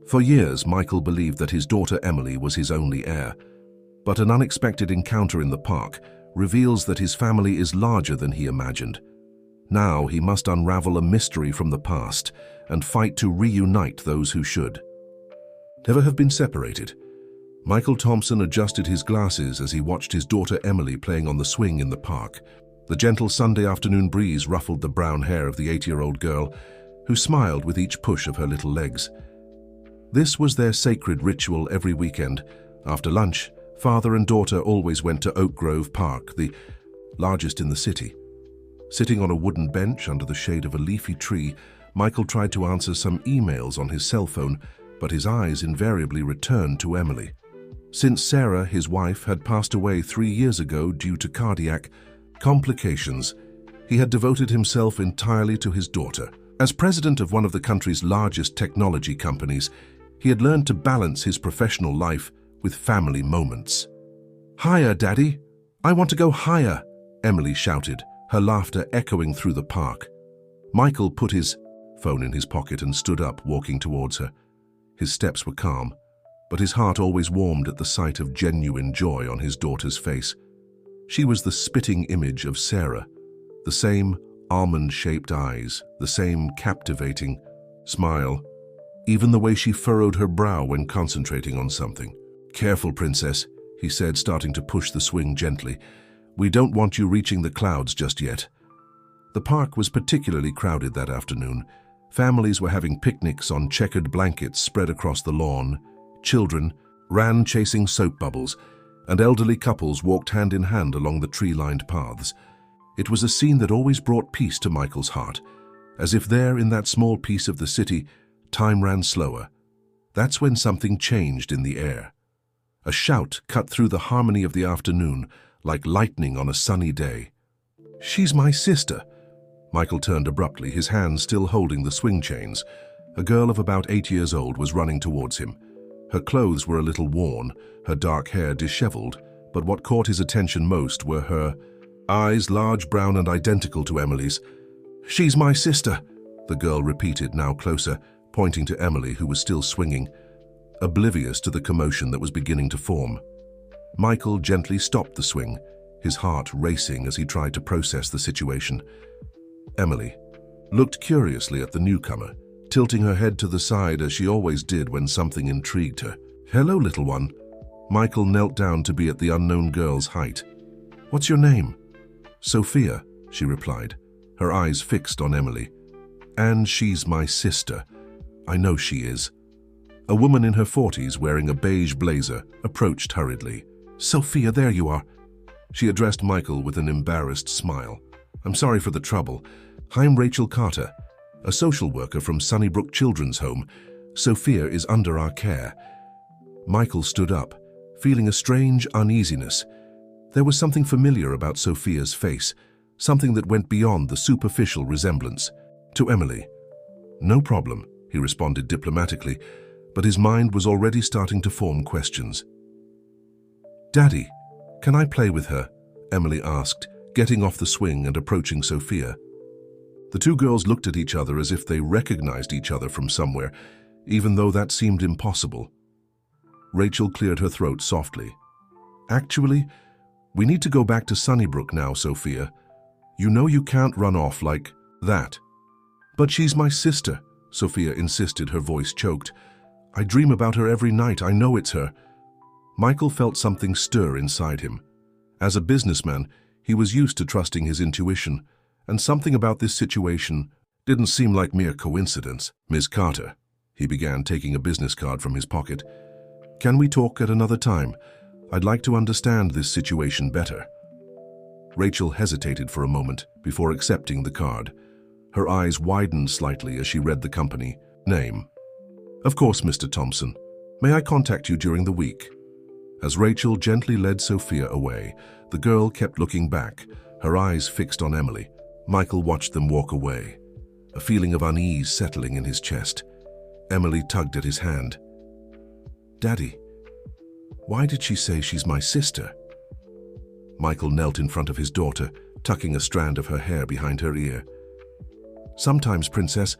For years, Michael believed that his daughter Emily was his only heir, but an unexpected encounter in the park reveals that his family is larger than he imagined. Now he must unravel a mystery from the past and fight to reunite those who should never have been separated. Michael Thompson adjusted his glasses as he watched his daughter Emily playing on the swing in the park. The gentle Sunday afternoon breeze ruffled the brown hair of the 8-year-old girl, who smiled with each push of her little legs. This was their sacred ritual every weekend. After lunch, father and daughter always went to Oak Grove Park, the largest in the city. Sitting on a wooden bench under the shade of a leafy tree, Michael tried to answer some emails on his cell phone, but his eyes invariably returned to Emily. Since Sarah, his wife, had passed away 3 years ago due to cardiac complications, he had devoted himself entirely to his daughter. As president of one of the country's largest technology companies, he had learned to balance his professional life with family moments. "Higher, Daddy! I want to go higher!" Emily shouted, her laughter echoing through the park. Michael put his phone in his pocket and stood up, walking towards her. His steps were calm, but his heart always warmed at the sight of genuine joy on his daughter's face. She was the spitting image of Sarah, the same almond-shaped eyes, the same captivating smile, even the way she furrowed her brow when concentrating on something. "Careful, Princess," he said, starting to push the swing gently. "We don't want you reaching the clouds just yet." The park was particularly crowded that afternoon. Families were having picnics on checkered blankets spread across the lawn. Children ran chasing soap bubbles, and elderly couples walked hand in hand along the tree-lined paths. It was a scene that always brought peace to Michael's heart, as if there in that small piece of the city, time ran slower. That's when something changed in the air. A shout cut through the harmony of the afternoon, like lightning on a sunny day. "She's my sister!" Michael turned abruptly, his hands still holding the swing chains. A girl of about 8 years old was running towards him. Her clothes were a little worn, her dark hair disheveled, but what caught his attention most were her eyes, large, brown, and identical to Emily's. "She's my sister," the girl repeated, now closer, pointing to Emily, who was still swinging, oblivious to the commotion that was beginning to form. Michael gently stopped the swing, his heart racing as he tried to process the situation. Emily looked curiously at the newcomer, tilting her head to the side as she always did when something intrigued her. "Hello, little one." Michael knelt down to be at the unknown girl's height. "What's your name?" "Sophia," she replied, her eyes fixed on Emily. "And she's my sister. I know she is." A woman in her 40s wearing a beige blazer approached hurriedly. "Sophia, there you are." She addressed Michael with an embarrassed smile. "I'm sorry for the trouble. I'm Rachel Carter, a social worker from Sunnybrook Children's Home. Sophia is under our care." Michael stood up, feeling a strange uneasiness. There was something familiar about Sophia's face, something that went beyond the superficial resemblance. To Emily, "No problem," he responded diplomatically, but his mind was already starting to form questions. "Daddy, can I play with her?" Emily asked, getting off the swing and approaching Sophia. The two girls looked at each other as if they recognized each other from somewhere, even though that seemed impossible. Rachel cleared her throat softly. "Actually, we need to go back to Sunnybrook now, Sophia. You know you can't run off like that." "But she's my sister," Sophia insisted, her voice choked. "I dream about her every night. I know it's her." Michael felt something stir inside him. As a businessman, he was used to trusting his intuition, and something about this situation didn't seem like mere coincidence. "Miss Carter," he began, taking a business card from his pocket. "Can we talk at another time? I'd like to understand this situation better." Rachel hesitated for a moment before accepting the card. Her eyes widened slightly as she read the company name. "Of course, Mr. Thompson. May I contact you during the week?" As Rachel gently led Sophia away, the girl kept looking back, her eyes fixed on Emily. Michael watched them walk away, a feeling of unease settling in his chest. Emily tugged at his hand. "Daddy, why did she say she's my sister?" Michael knelt in front of his daughter, tucking a strand of her hair behind her ear. "Sometimes, Princess,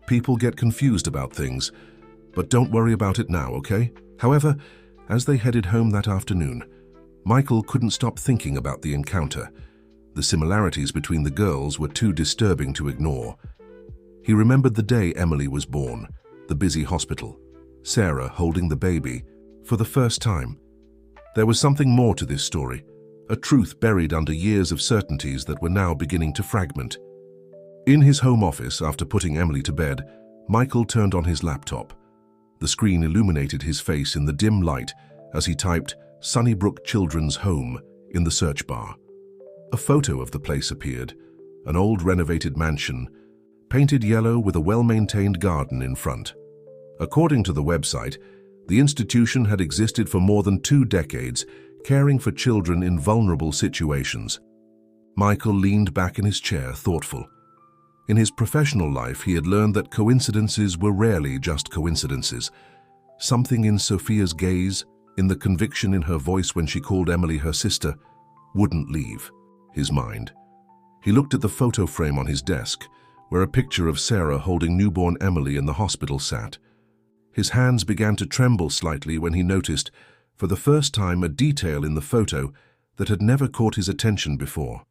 people get confused about things. but don't worry about it now, okay? However, as they headed home that afternoon, Michael couldn't stop thinking about the encounter. The similarities between the girls were too disturbing to ignore. He remembered the day Emily was born, the busy hospital, Sarah holding the baby for the first time. There was something more to this story, a truth buried under years of certainties that were now beginning to fragment. In his home office, after putting Emily to bed, Michael turned on his laptop. The screen illuminated his face in the dim light as he typed Sunnybrook Children's Home in the search bar. A photo of the place appeared, an old renovated mansion, painted yellow with a well-maintained garden in front. According to the website, the institution had existed for more than 2 decades, caring for children in vulnerable situations. Michael leaned back in his chair, thoughtful. In his professional life, he had learned that coincidences were rarely just coincidences. Something in Sophia's gaze, in the conviction in her voice when she called Emily her sister, wouldn't leave his mind. He looked at the photo frame on his desk, where a picture of Sarah holding newborn Emily in the hospital sat. His hands began to tremble slightly when he noticed, for the first time, a detail in the photo that had never caught his attention before.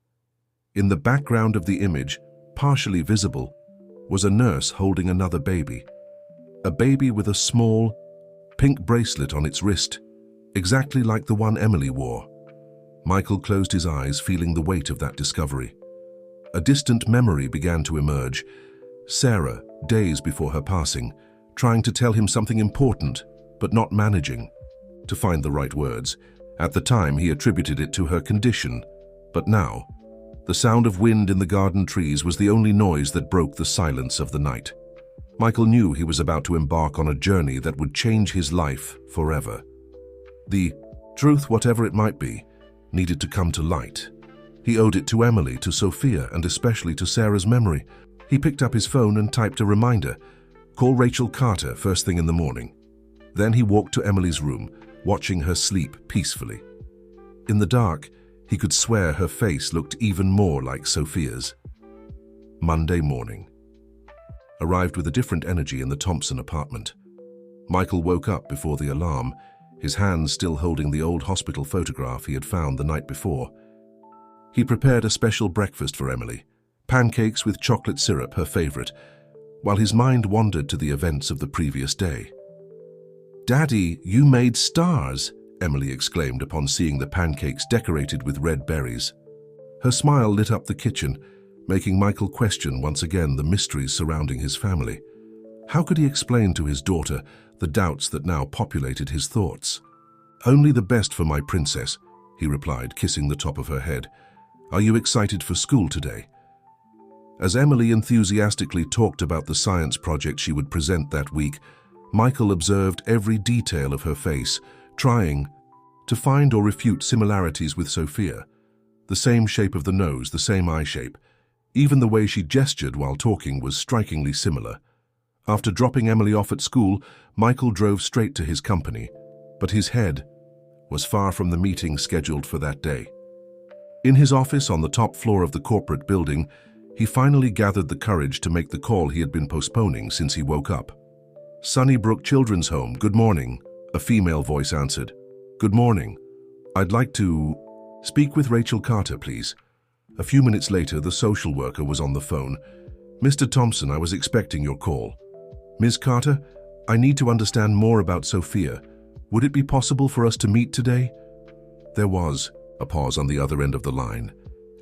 In the background of the image, partially visible, was a nurse holding another baby. A baby with a small, pink bracelet on its wrist, exactly like the one Emily wore. Michael closed his eyes, feeling the weight of that discovery. A distant memory began to emerge. Sarah, days before her passing, trying to tell him something important, but not managing to find the right words. At the time, he attributed it to her condition, but now, the sound of wind in the garden trees was the only noise that broke the silence of the night. Michael knew he was about to embark on a journey that would change his life forever. The truth, whatever it might be, needed to come to light. He owed it to Emily, to Sophia, and especially to Sarah's memory. He picked up his phone and typed a reminder. Call Rachel Carter first thing in the morning. Then he walked to Emily's room, watching her sleep peacefully. In the dark, he could swear her face looked even more like Sophia's. Monday morning arrived with a different energy in the Thompson apartment. Michael woke up before the alarm, his hands still holding the old hospital photograph he had found the night before. He prepared a special breakfast for Emily, pancakes with chocolate syrup, her favorite, while his mind wandered to the events of the previous day. "Daddy, you made stars," Emily exclaimed upon seeing the pancakes decorated with red berries. Her smile lit up the kitchen, making Michael question once again the mysteries surrounding his family. How could he explain to his daughter the doubts that now populated his thoughts? "Only the best for my princess," he replied, kissing the top of her head. "Are you excited for school today?" As Emily enthusiastically talked about the science project she would present that week, Michael observed every detail of her face, trying to find or refute similarities with Sophia. The same shape of the nose, the same eye shape. Even the way she gestured while talking was strikingly similar. After dropping Emily off at school, Michael drove straight to his company, but his head was far from the meeting scheduled for that day. In his office on the top floor of the corporate building, he finally gathered the courage to make the call he had been postponing since he woke up. "Sunnybrook Children's Home, good morning," a female voice answered. "Good morning. I'd like to speak with Rachel Carter, please." A few minutes later, the social worker was on the phone. "Mr. Thompson, I was expecting your call." "Ms. Carter, I need to understand more about Sophia. Would it be possible for us to meet today?" There was a pause on the other end of the line.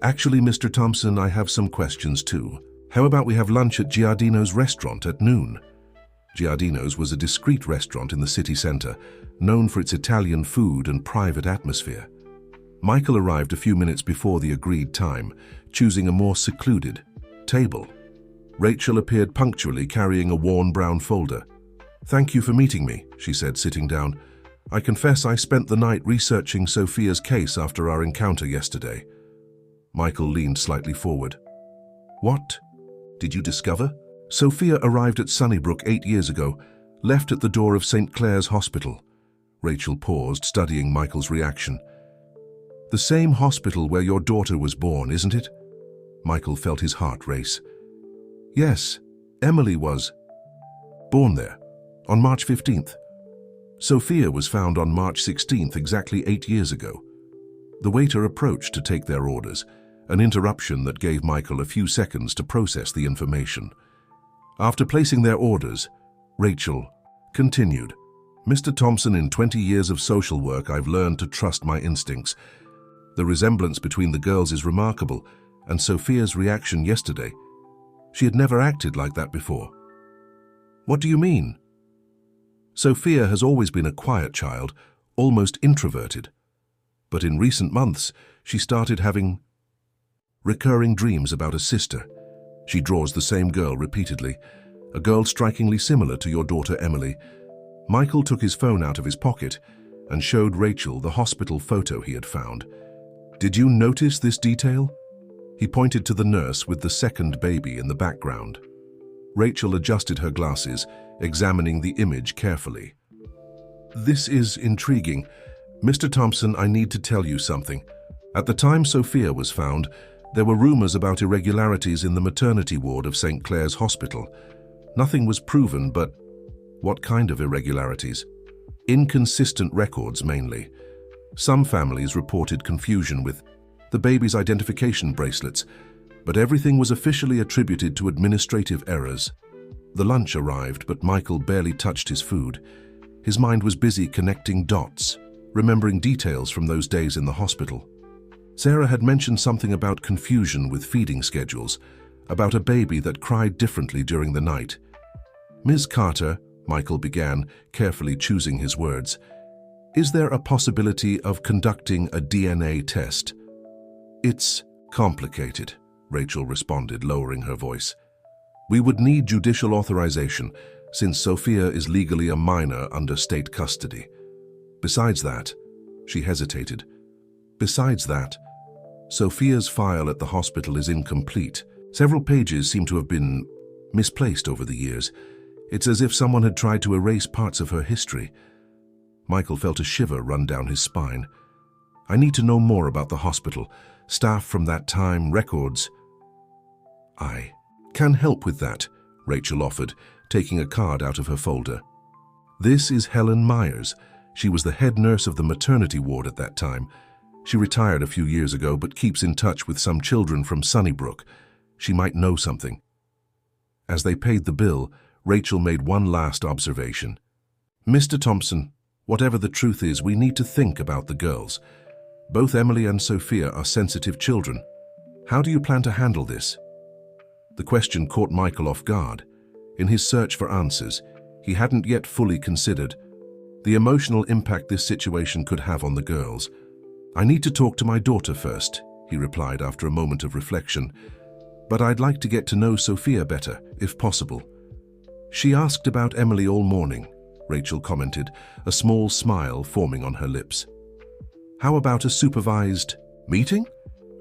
"Actually, Mr. Thompson, I have some questions too. How about we have lunch at Giardino's restaurant at noon?" Giardino's was a discreet restaurant in the city center, known for its Italian food and private atmosphere. Michael arrived a few minutes before the agreed time, choosing a more secluded table. Rachel appeared punctually, carrying a worn brown folder. "Thank you for meeting me," she said, sitting down. "I confess I spent the night researching Sophia's case after our encounter yesterday." Michael leaned slightly forward. "What did you discover?" "Sophia arrived at Sunnybrook 8 years ago, left at the door of St. Clair's Hospital." Rachel paused, studying Michael's reaction. "The same hospital where your daughter was born, isn't it?" Michael felt his heart race. "Yes, Emily was born there." On March 15th. Sophia was found on March 16th, exactly 8 years ago. The waiter approached to take their orders, an interruption that gave Michael a few seconds to process the information. After placing their orders, Rachel continued, "Mr. Thompson, in 20 years of social work, I've learned to trust my instincts. The resemblance between the girls is remarkable, and Sophia's reaction yesterday, she had never acted like that before." "What do you mean?" "Sophia has always been a quiet child, almost introverted. But in recent months, she started having recurring dreams about a sister. She draws the same girl repeatedly, a girl strikingly similar to your daughter Emily." Michael took his phone out of his pocket and showed Rachel the hospital photo he had found. "Did you notice this detail?" He pointed to the nurse with the second baby in the background. Rachel adjusted her glasses, examining the image carefully. "This is intriguing. Mr. Thompson, I need to tell you something. At the time Sophia was found, there were rumors about irregularities in the maternity ward of St. Clair's Hospital. Nothing was proven, but what kind of irregularities? Inconsistent records, mainly. Some families reported confusion with the baby's identification bracelets, but everything was officially attributed to administrative errors. The lunch arrived, but Michael barely touched his food. His mind was busy connecting dots, remembering details from those days in the hospital. Sarah had mentioned something about confusion with feeding schedules, about a baby that cried differently during the night. "Ms. Carter," Michael began, carefully choosing his words, "is there a possibility of conducting a DNA test?" "It's complicated," Rachel responded, lowering her voice. "We would need judicial authorization, since Sophia is legally a minor under state custody. Besides that," she hesitated, "besides that, Sophia's file at the hospital is incomplete. Several pages seem to have been misplaced over the years. It's as if someone had tried to erase parts of her history." Michael felt a shiver run down his spine. "I need to know more about the hospital, staff from that time, records." "I can help with that," Rachel offered, taking a card out of her folder. "This is Helen Myers. She was the head nurse of the maternity ward at that time. She retired a few years ago, but keeps in touch with some children from Sunnybrook. She might know something." As they paid the bill, Rachel made one last observation. "Mr. Thompson, whatever the truth is, we need to think about the girls. Both Emily and Sophia are sensitive children. How do you plan to handle this?" The question caught Michael off guard. In his search for answers, he hadn't yet fully considered the emotional impact this situation could have on the girls. "I need to talk to my daughter first," he replied after a moment of reflection. "But I'd like to get to know Sophia better, if possible." "She asked about Emily all morning," Rachel commented, a small smile forming on her lips. "How about a supervised meeting?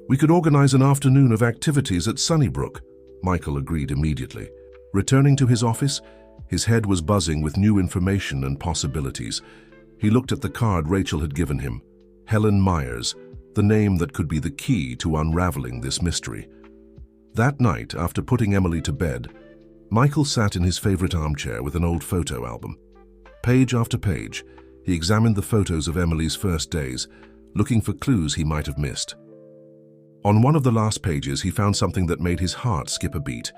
We could organize an afternoon of activities at Sunnybrook." Michael agreed immediately. Returning to his office, his head was buzzing with new information and possibilities. He looked at the card Rachel had given him. Helen Myers, the name that could be the key to unraveling this mystery. That night, after putting Emily to bed, Michael sat in his favorite armchair with an old photo album. Page after page, he examined the photos of Emily's first days, looking for clues he might have missed. On one of the last pages, he found something that made his heart skip a beat.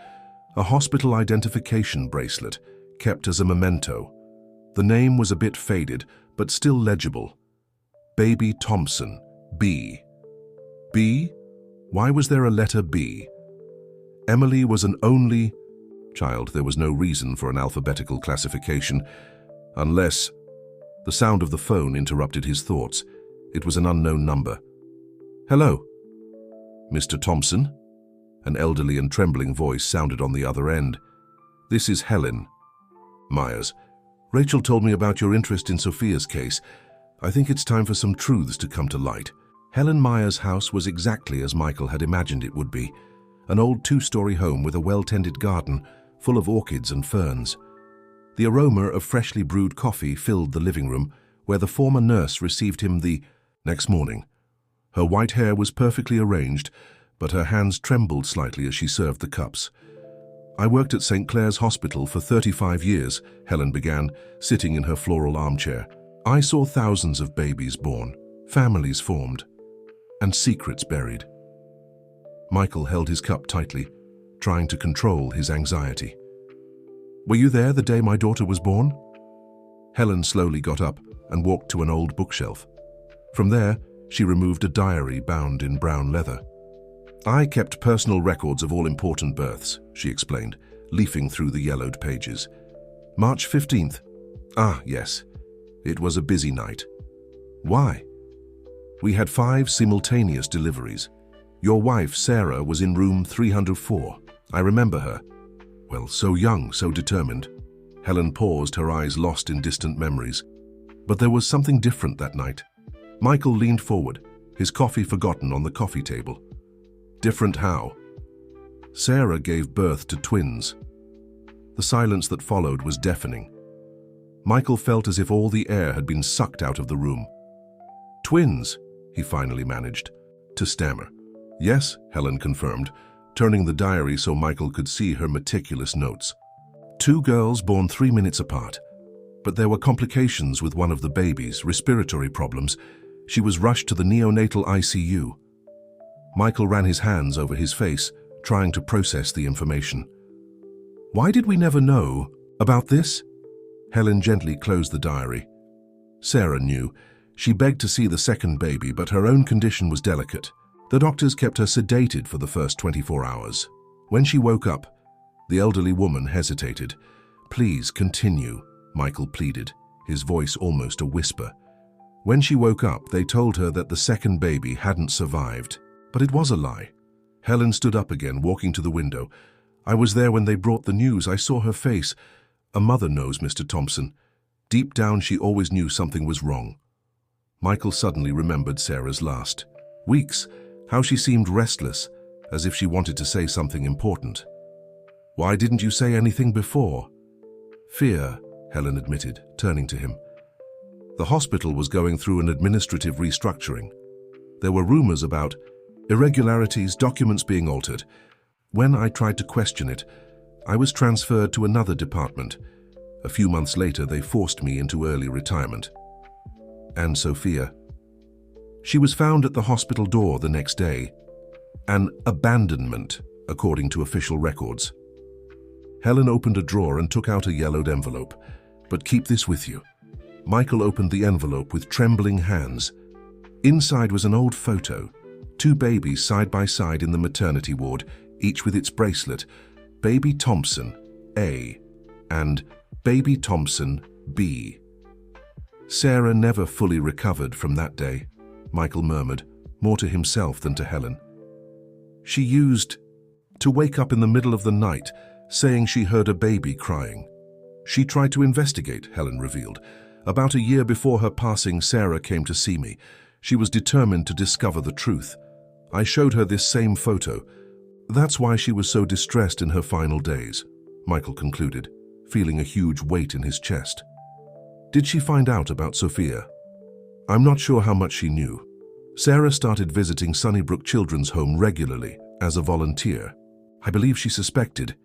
A hospital identification bracelet, kept as a memento. The name was a bit faded, but still legible. Baby Thompson, B. B? Why was there a letter B? Emily was an only child. There was no reason for an alphabetical classification, unless... The sound of the phone interrupted his thoughts. It was an unknown number. "Hello? Mr. Thompson?" An elderly and trembling voice sounded on the other end. "This is Helen Myers. Rachel told me about your interest in Sophia's case. I think it's time for some truths to come to light." Helen Myers' house was exactly as Michael had imagined it would be. An old two-story home with a well-tended garden, full of orchids and ferns. The aroma of freshly brewed coffee filled the living room, where the former nurse received him the next morning. Her white hair was perfectly arranged, but her hands trembled slightly as she served the cups. I worked at St. Clair's Hospital for 35 years, Helen began, sitting in her floral armchair. I saw thousands of babies born, families formed, and secrets buried. Michael held his cup tightly, trying to control his anxiety. Were you there the day my daughter was born? Helen slowly got up and walked to an old bookshelf. From there, she removed a diary bound in brown leather. I kept personal records of all important births, she explained, leafing through the yellowed pages. March 15th. Ah, yes. It was a busy night. Why? We had 5 simultaneous deliveries. Your wife, Sarah, was in room 304. I remember her. Well, so young, so determined. Helen paused, her eyes lost in distant memories. But there was something different that night. Michael leaned forward, his coffee forgotten on the coffee table. Different how? Sarah gave birth to twins. The silence that followed was deafening. Michael felt as if all the air had been sucked out of the room. Twins, he finally managed to stammer. Yes, Helen confirmed, turning the diary so Michael could see her meticulous notes. 2 girls born 3 minutes apart. But there were complications with one of the babies, respiratory problems. She was rushed to the neonatal ICU. Michael ran his hands over his face, trying to process the information. Why did we never know about this? Helen gently closed the diary. Sarah knew. She begged to see the second baby, but her own condition was delicate. The doctors kept her sedated for the first 24 hours. When she woke up, the elderly woman hesitated. Please continue, Michael pleaded, his voice almost a whisper. When she woke up, they told her that the second baby hadn't survived. But it was a lie. Helen stood up again, walking to the window. I was there when they brought the news. I saw her face. A mother knows, Mr. Thompson. Deep down, she always knew something was wrong. Michael suddenly remembered Sarah's last weeks, how she seemed restless, as if she wanted to say something important. Why didn't you say anything before? Fear, Helen admitted, turning to him. The hospital was going through an administrative restructuring. There were rumors about irregularities, documents being altered. When I tried to question it, I was transferred to another department. A few months later, they forced me into early retirement. And Sophia? She was found at the hospital door the next day. An abandonment, according to official records. Helen opened a drawer and took out a yellowed envelope. But keep this with you. Michael opened the envelope with trembling hands. Inside was an old photo. 2 babies side by side in the maternity ward, each with its bracelet. Baby Thompson, A, and Baby Thompson, B. Sarah never fully recovered from that day, Michael murmured, more to himself than to Helen. She used to wake up in the middle of the night, saying she heard a baby crying. She tried to investigate, Helen revealed. About a year before her passing, Sarah came to see me. She was determined to discover the truth. I showed her this same photo. That's why she was so distressed in her final days, Michael concluded, feeling a huge weight in his chest. Did she find out about Sophia? I'm not sure how much she knew. Sarah started visiting Sunnybrook Children's Home regularly as a volunteer. I believe she suspected,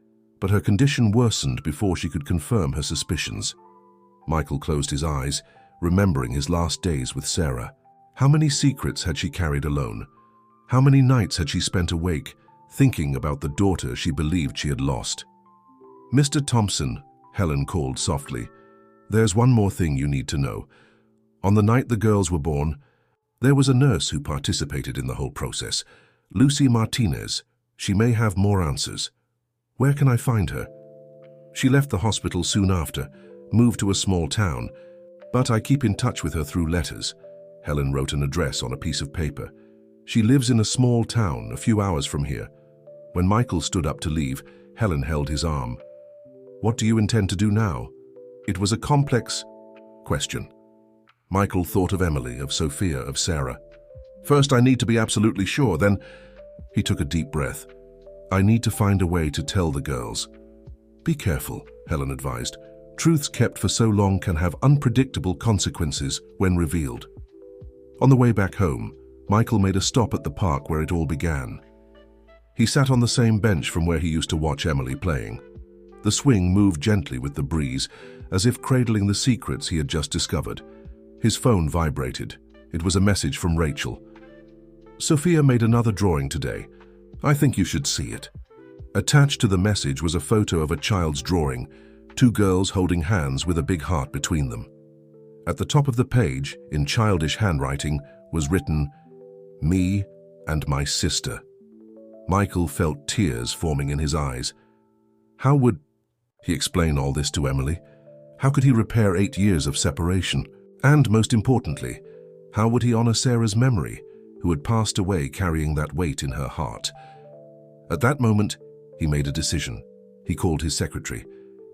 but her condition worsened before she could confirm her suspicions. Michael closed his eyes, remembering his last days with Sarah. How many secrets had she carried alone? How many nights had she spent awake, thinking about the daughter she believed she had lost? Mr. Thompson, Helen called softly, there's one more thing you need to know. On the night the girls were born, there was a nurse who participated in the whole process, Lucy Martinez. She may have more answers. Where can I find her? She left the hospital soon after, moved to a small town, but I keep in touch with her through letters. Helen wrote an address on a piece of paper. She lives in a small town a few hours from here. When Michael stood up to leave, Helen held his arm. What do you intend to do now? It was a complex question. Michael thought of Emily, of Sophia, of Sarah. First, I need to be absolutely sure, then he took a deep breath. I need to find a way to tell the girls. Be careful, Helen advised. Truths kept for so long can have unpredictable consequences when revealed. On the way back home, Michael made a stop at the park where it all began. He sat on the same bench from where he used to watch Emily playing. The swing moved gently with the breeze, as if cradling the secrets he had just discovered. His phone vibrated. It was a message from Rachel. "Sophia made another drawing today. I think you should see it." Attached to the message was a photo of a child's drawing, two girls holding hands with a big heart between them. At the top of the page, in childish handwriting, was written, "Me and my sister." Michael felt tears forming in his eyes. How would he explain all this to Emily? How could he repair 8 years of separation? And most importantly, how would he honor Sarah's memory, who had passed away carrying that weight in her heart? At that moment, he made a decision. He called his secretary.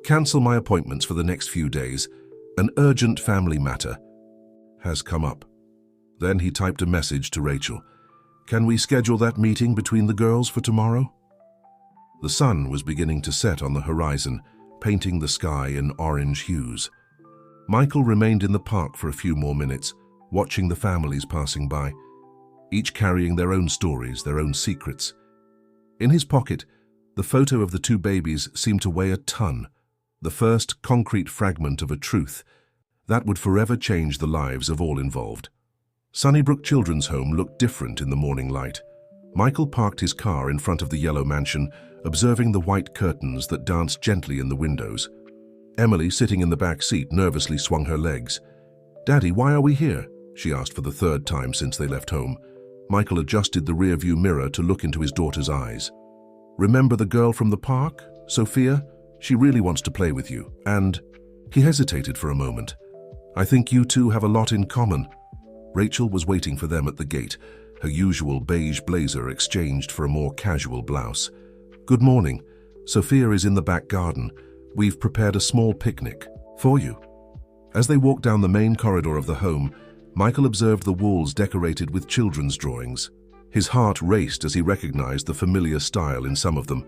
"Cancel my appointments for the next few days. An urgent family matter has come up." Then he typed a message to Rachel. "Can we schedule that meeting between the girls for tomorrow?" The sun was beginning to set on the horizon, painting the sky in orange hues. Michael remained in the park for a few more minutes, watching the families passing by, each carrying their own stories, their own secrets. In his pocket, the photo of the two babies seemed to weigh a ton, the first concrete fragment of a truth that would forever change the lives of all involved. Sunnybrook Children's Home looked different in the morning light. Michael parked his car in front of the yellow mansion, observing the white curtains that danced gently in the windows. Emily, sitting in the back seat, nervously swung her legs. "Daddy, why are we here?" she asked for the third time since they left home. Michael adjusted the rear-view mirror to look into his daughter's eyes. "Remember the girl from the park, Sophia? She really wants to play with you, and—" He hesitated for a moment. "I think you two have a lot in common." Rachel was waiting for them at the gate, her usual beige blazer exchanged for a more casual blouse. "Good morning. Sophia is in the back garden. We've prepared a small picnic for you." As they walked down the main corridor of the home, Michael observed the walls decorated with children's drawings. His heart raced as he recognized the familiar style in some of them,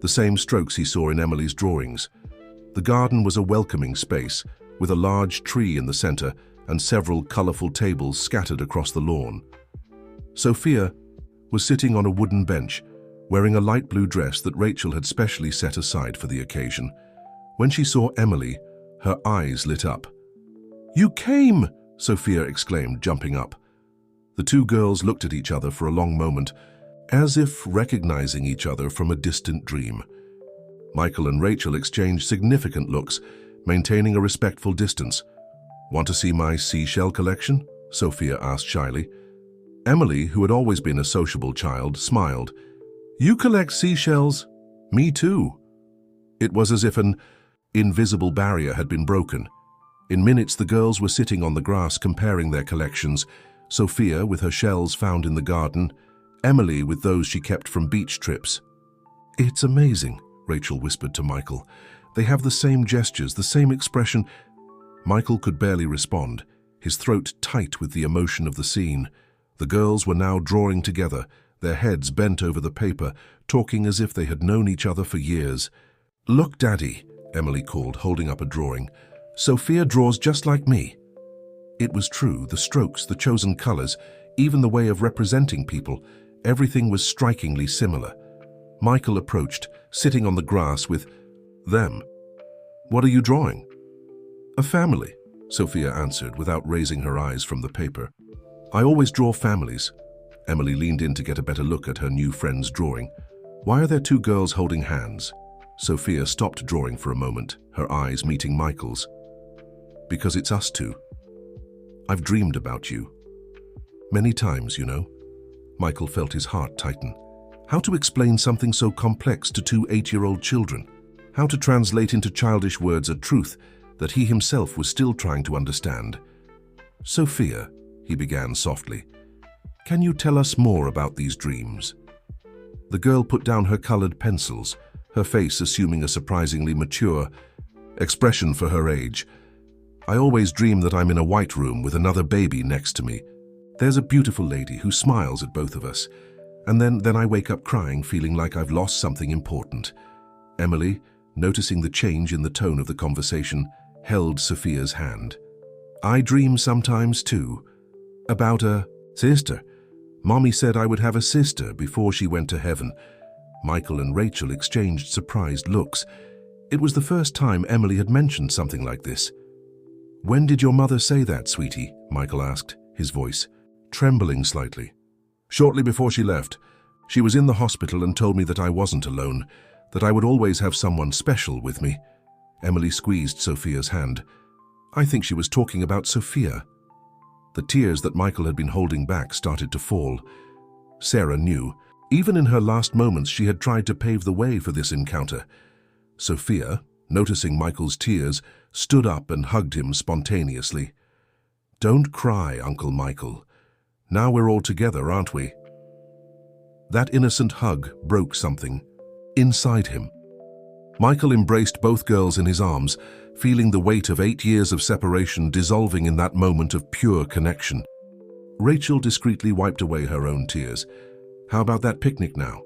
the same strokes he saw in Emily's drawings. The garden was a welcoming space, with a large tree in the center and several colorful tables scattered across the lawn. Sophia was sitting on a wooden bench, wearing a light blue dress that Rachel had specially set aside for the occasion. When she saw Emily, her eyes lit up. "You came!" Sophia exclaimed, jumping up. The two girls looked at each other for a long moment, as if recognizing each other from a distant dream. Michael and Rachel exchanged significant looks, maintaining a respectful distance. "Want to see my seashell collection?" Sophia asked shyly. Emily, who had always been a sociable child, smiled. "You collect seashells? Me too." It was as if an invisible barrier had been broken. In minutes, the girls were sitting on the grass comparing their collections, Sophia with her shells found in the garden, Emily with those she kept from beach trips. "It's amazing," Rachel whispered to Michael. "They have the same gestures, the same expression." Michael could barely respond, his throat tight with the emotion of the scene. The girls were now drawing together, their heads bent over the paper, talking as if they had known each other for years. "Look, Daddy," Emily called, holding up a drawing. "Sophia draws just like me." It was true, the strokes, the chosen colors, even the way of representing people, everything was strikingly similar. Michael approached, sitting on the grass with them. "What are you drawing?" "A family," Sophia answered without raising her eyes from the paper. "I always draw families." Emily leaned in to get a better look at her new friend's drawing. "Why are there two girls holding hands?" Sophia stopped drawing for a moment, her eyes meeting Michael's. "Because it's us two. I've dreamed about you. Many times, you know." Michael felt his heart tighten. How to explain something so complex to two 8-year-old children? How to translate into childish words a truth that he himself was still trying to understand? "Sophia," he began softly, "can you tell us more about these dreams?" The girl put down her colored pencils, her face assuming a surprisingly mature expression for her age. "I always dream that I'm in a white room with another baby next to me. There's a beautiful lady who smiles at both of us. And then I wake up crying, feeling like I've lost something important." Emily, noticing the change in the tone of the conversation, held Sophia's hand. "I dream sometimes too. About a sister. Mommy said I would have a sister before she went to heaven." Michael and Rachel exchanged surprised looks. It was the first time Emily had mentioned something like this. "When did your mother say that, sweetie?" Michael asked, his voice trembling slightly. "Shortly before she left. She was in the hospital and told me that I wasn't alone, that I would always have someone special with me." Emily squeezed Sophia's hand. "I think she was talking about Sophia." The tears that Michael had been holding back started to fall. Sarah knew. Even in her last moments, she had tried to pave the way for this encounter. Sophia, noticing Michael's tears, stood up and hugged him spontaneously. "Don't cry, Uncle Michael. Now we're all together, aren't we?" That innocent hug broke something inside him. Michael embraced both girls in his arms, feeling the weight of 8 years of separation dissolving in that moment of pure connection. Rachel discreetly wiped away her own tears. "How about that picnic now?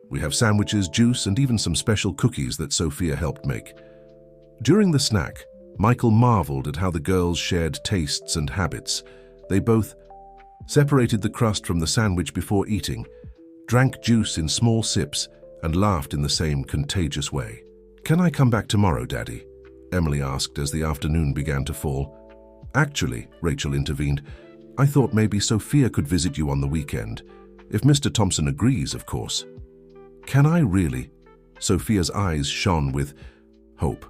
We have sandwiches, juice, and even some special cookies that Sophia helped make." During the snack, Michael marveled at how the girls shared tastes and habits. They both separated the crust from the sandwich before eating, drank juice in small sips, and laughed in the same contagious way. "Can I come back tomorrow, Daddy?" Emily asked as the afternoon began to fall. "Actually," Rachel intervened, "I thought maybe Sophia could visit you on the weekend. If Mr. Thompson agrees, of course." "Can I really?" Sophia's eyes shone with hope.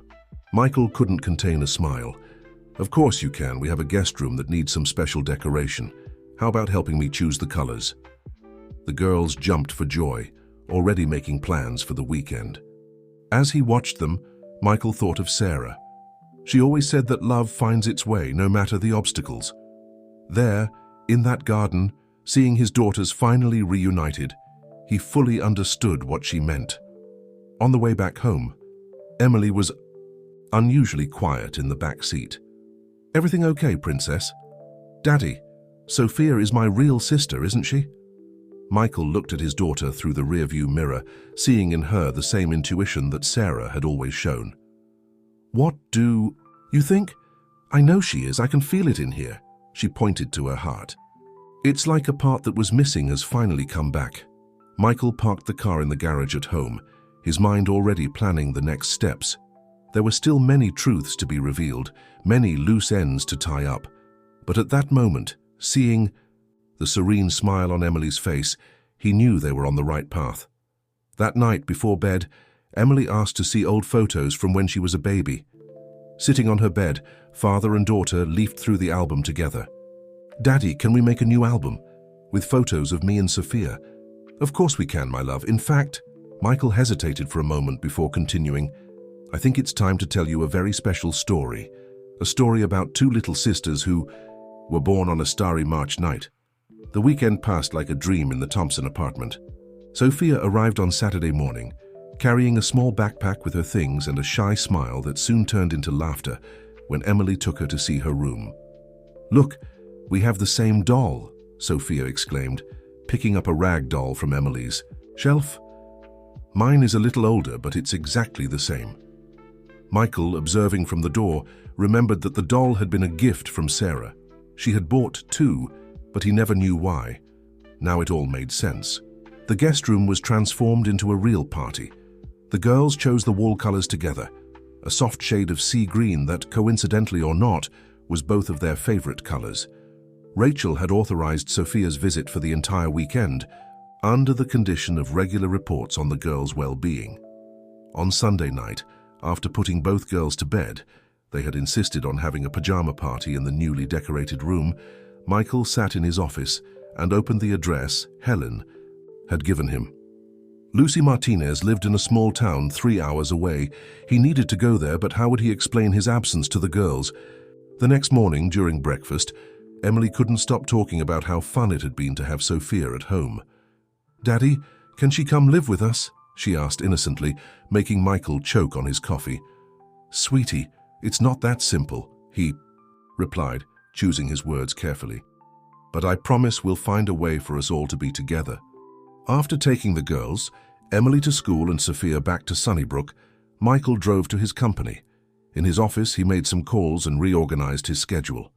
Michael couldn't contain a smile. "Of course you can. We have a guest room that needs some special decoration. How about helping me choose the colors?" The girls jumped for joy, already making plans for the weekend. As he watched them, Michael thought of Sarah. She always said that love finds its way, no matter the obstacles. There, in that garden, seeing his daughters finally reunited, he fully understood what she meant. On the way back home, Emily was unusually quiet in the back seat. "Everything okay, Princess?" "Daddy, Sophia is my real sister, isn't she?" Michael looked at his daughter through the rearview mirror, seeing in her the same intuition that Sarah had always shown. "What do you think?" "I know she is. I can feel it in here." She pointed to her heart. "It's like a part that was missing has finally come back." Michael parked the car in the garage at home, his mind already planning the next steps. There were still many truths to be revealed, many loose ends to tie up. But at that moment, seeing the serene smile on Emily's face, he knew they were on the right path. That night before bed, Emily asked to see old photos from when she was a baby. Sitting on her bed, father and daughter leafed through the album together. "Daddy, can we make a new album with photos of me and Sophia?" "Of course we can, my love. In fact," Michael hesitated for a moment before continuing, "I think it's time to tell you a very special story. A story about 2 little sisters who were born on a starry March night." The weekend passed like a dream in the Thompson apartment. Sophia arrived on Saturday morning, carrying a small backpack with her things and a shy smile that soon turned into laughter when Emily took her to see her room. "Look, we have the same doll," Sophia exclaimed, picking up a rag doll from Emily's shelf. "Mine is a little older, but it's exactly the same." Michael, observing from the door, remembered that the doll had been a gift from Sarah. She had bought 2, but he never knew why. Now it all made sense. The guest room was transformed into a real party. The girls chose the wall colors together, a soft shade of sea green that, coincidentally or not, was both of their favorite colors. Rachel had authorized Sophia's visit for the entire weekend, under the condition of regular reports on the girls' well-being. On Sunday night, after putting both girls to bed, they had insisted on having a pajama party in the newly decorated room. Michael sat in his office and opened the address Helen had given him. Lucy Martinez lived in a small town 3 hours away. He needed to go there, but how would he explain his absence to the girls? The next morning, during breakfast, Emily couldn't stop talking about how fun it had been to have Sophia at home. "Daddy, can she come live with us?" she asked innocently, making Michael choke on his coffee. "Sweetie, it's not that simple," he replied, choosing his words carefully. "But I promise we'll find a way for us all to be together." After taking the girls, Emily to school and Sophia back to Sunnybrook, Michael drove to his company. In his office, he made some calls and reorganized his schedule.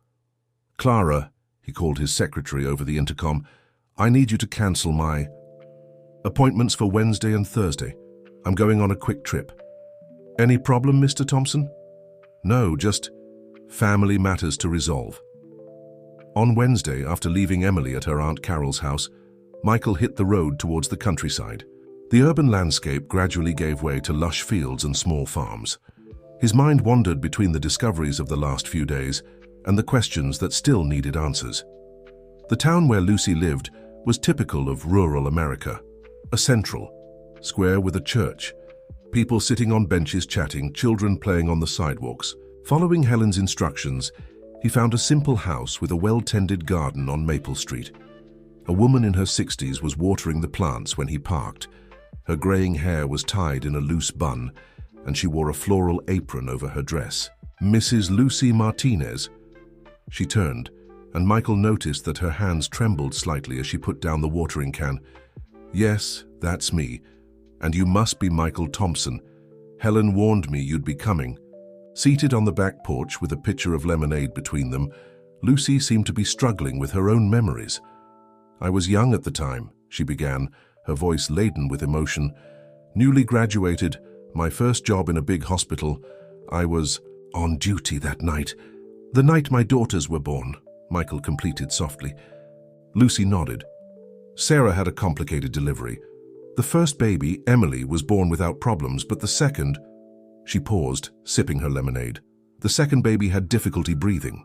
"Clara," he called his secretary over the intercom, "I need you to cancel my appointments for Wednesday and Thursday. I'm going on a quick trip." Any problem, Mr. Thompson? No, just family matters to resolve. On Wednesday, after leaving Emily at her Aunt Carol's house, Michael hit the road towards the countryside. The urban landscape gradually gave way to lush fields and small farms. His mind wandered between the discoveries of the last few days and the questions that still needed answers. The town where Lucy lived was typical of rural America, a central square with a church, people sitting on benches chatting, children playing on the sidewalks. Following Helen's instructions, he found a simple house with a well-tended garden on Maple Street. A woman in her 60s was watering the plants when he parked. Her graying hair was tied in a loose bun, and she wore a floral apron over her dress. Mrs. Lucy Martinez. She turned, and Michael noticed that her hands trembled slightly as she put down the watering can. Yes, that's me. And you must be Michael Thompson. Helen warned me you'd be coming. Seated on the back porch with a pitcher of lemonade between them, Lucy seemed to be struggling with her own memories. I was young at the time, she began, her voice laden with emotion. Newly graduated, my first job in a big hospital. I was on duty that night. The night my daughters were born, Michael completed softly. Lucy nodded. Sarah had a complicated delivery. The first baby, Emily, was born without problems, but the second... She paused, sipping her lemonade. The second baby had difficulty breathing.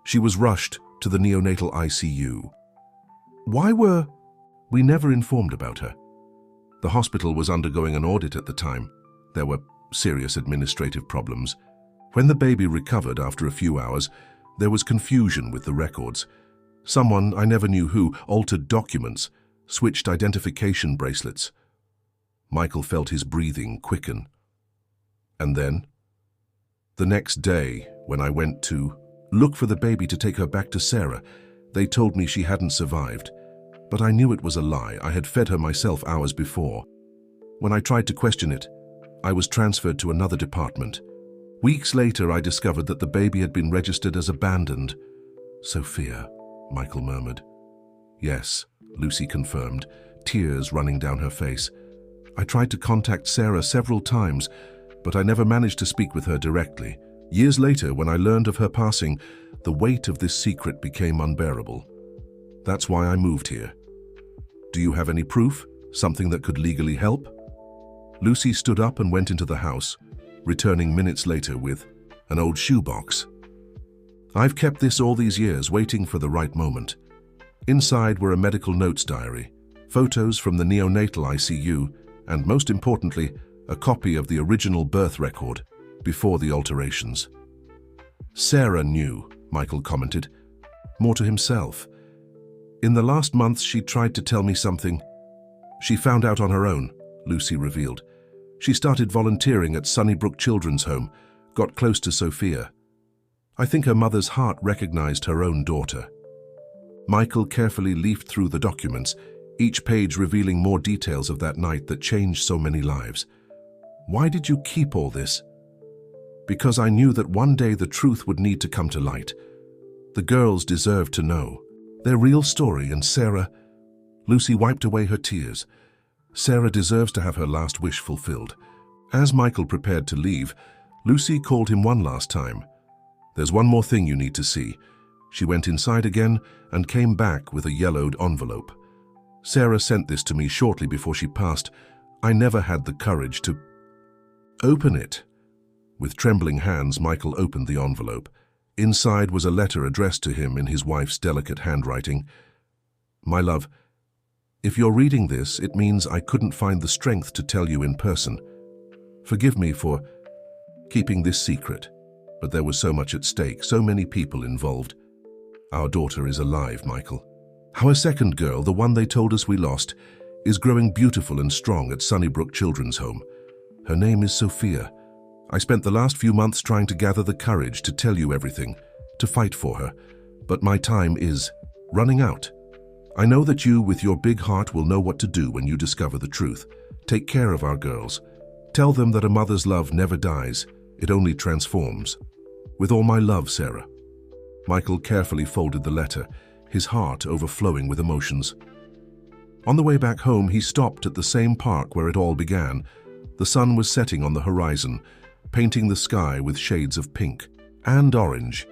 She was rushed to the neonatal ICU. Why were we never informed about her? The hospital was undergoing an audit at the time. There were serious administrative problems. When the baby recovered after a few hours, there was confusion with the records. Someone, I never knew who, altered documents, switched identification bracelets. Michael felt his breathing quicken. And then, the next day, when I went to look for the baby to take her back to Sarah, they told me she hadn't survived. But I knew it was a lie. I had fed her myself hours before. When I tried to question it, I was transferred to another department. Weeks later, I discovered that the baby had been registered as abandoned. Sophia, Michael murmured. Yes, Lucy confirmed, tears running down her face. I tried to contact Sarah several times, but I never managed to speak with her directly. Years later, when I learned of her passing, the weight of this secret became unbearable. That's why I moved here. Do you have any proof? Something that could legally help? Lucy stood up and went into the house, returning minutes later with an old shoebox. I've kept this all these years, waiting for the right moment. Inside were a medical notes diary, photos from the neonatal ICU, and most importantly, a copy of the original birth record, before the alterations. Sarah knew, Michael commented, more to himself. In the last months, she tried to tell me something. She found out on her own, Lucy revealed. She started volunteering at Sunnybrook Children's Home, got close to Sophia. I think her mother's heart recognized her own daughter. Michael carefully leafed through the documents, each page revealing more details of that night that changed so many lives. Why did you keep all this? Because I knew that one day the truth would need to come to light. The girls deserved to know their real story, and Sarah... Lucy wiped away her tears. Sarah deserves to have her last wish fulfilled. As Michael prepared to leave, Lucy called him one last time. There's one more thing you need to see. She went inside again and came back with a yellowed envelope. Sarah sent this to me shortly before she passed. I never had the courage to... Open it. With trembling hands, Michael opened the envelope. Inside was a letter addressed to him in his wife's delicate handwriting. My love, if you're reading this, it means I couldn't find the strength to tell you in person. Forgive me for keeping this secret, but there was so much at stake, so many people involved. Our daughter is alive, Michael. Our second girl, the one they told us we lost, is growing beautiful and strong at Sunnybrook Children's Home. Her name is Sophia. I spent the last few months trying to gather the courage to tell you everything, to fight for her, but my time is running out. I know that you, with your big heart, will know what to do when you discover the truth. Take care of our girls. Tell them that a mother's love never dies, it only transforms. With all my love, Sarah. Michael carefully folded the letter, his heart overflowing with emotions. On the way back home, he stopped at the same park where it all began. The sun was setting on the horizon, painting the sky with shades of pink and orange.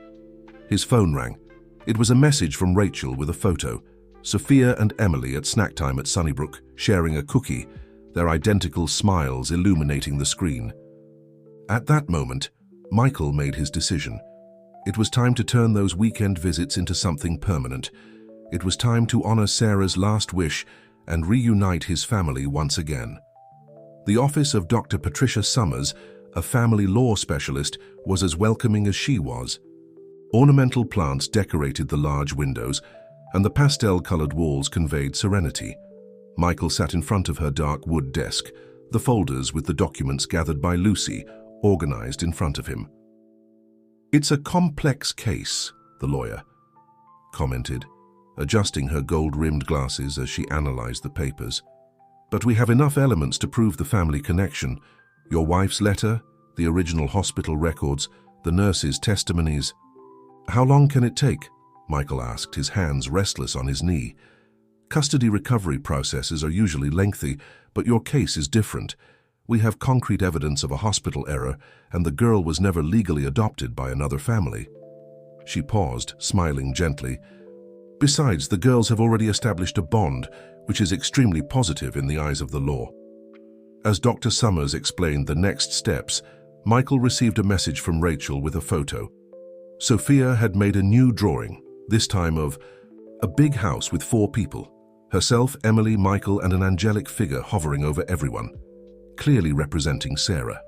His phone rang. It was a message from Rachel with a photo. Sophia and Emily at snack time at Sunnybrook, sharing a cookie, their identical smiles illuminating the screen. At that moment, Michael made his decision. It was time to turn those weekend visits into something permanent. It was time to honor Sarah's last wish and reunite his family once again. The office of Dr. Patricia Summers, a family law specialist, was as welcoming as she was. Ornamental plants decorated the large windows, and the pastel-colored walls conveyed serenity. Michael sat in front of her dark wood desk, the folders with the documents gathered by Lucy organized in front of him. "It's a complex case," the lawyer commented, adjusting her gold-rimmed glasses as she analyzed the papers. "But we have enough elements to prove the family connection. Your wife's letter, the original hospital records, the nurses' testimonies." "How long can it take?" Michael asked, his hands restless on his knee. "Custody recovery processes are usually lengthy, but your case is different. We have concrete evidence of a hospital error, and the girl was never legally adopted by another family." She paused, smiling gently. "Besides, the girls have already established a bond, which is extremely positive in the eyes of the law." As Dr. Summers explained the next steps, Michael received a message from Rachel with a photo. Sophia had made a new drawing, this time of a big house with 4 people, herself, Emily, Michael, and an angelic figure hovering over everyone, clearly representing Sarah.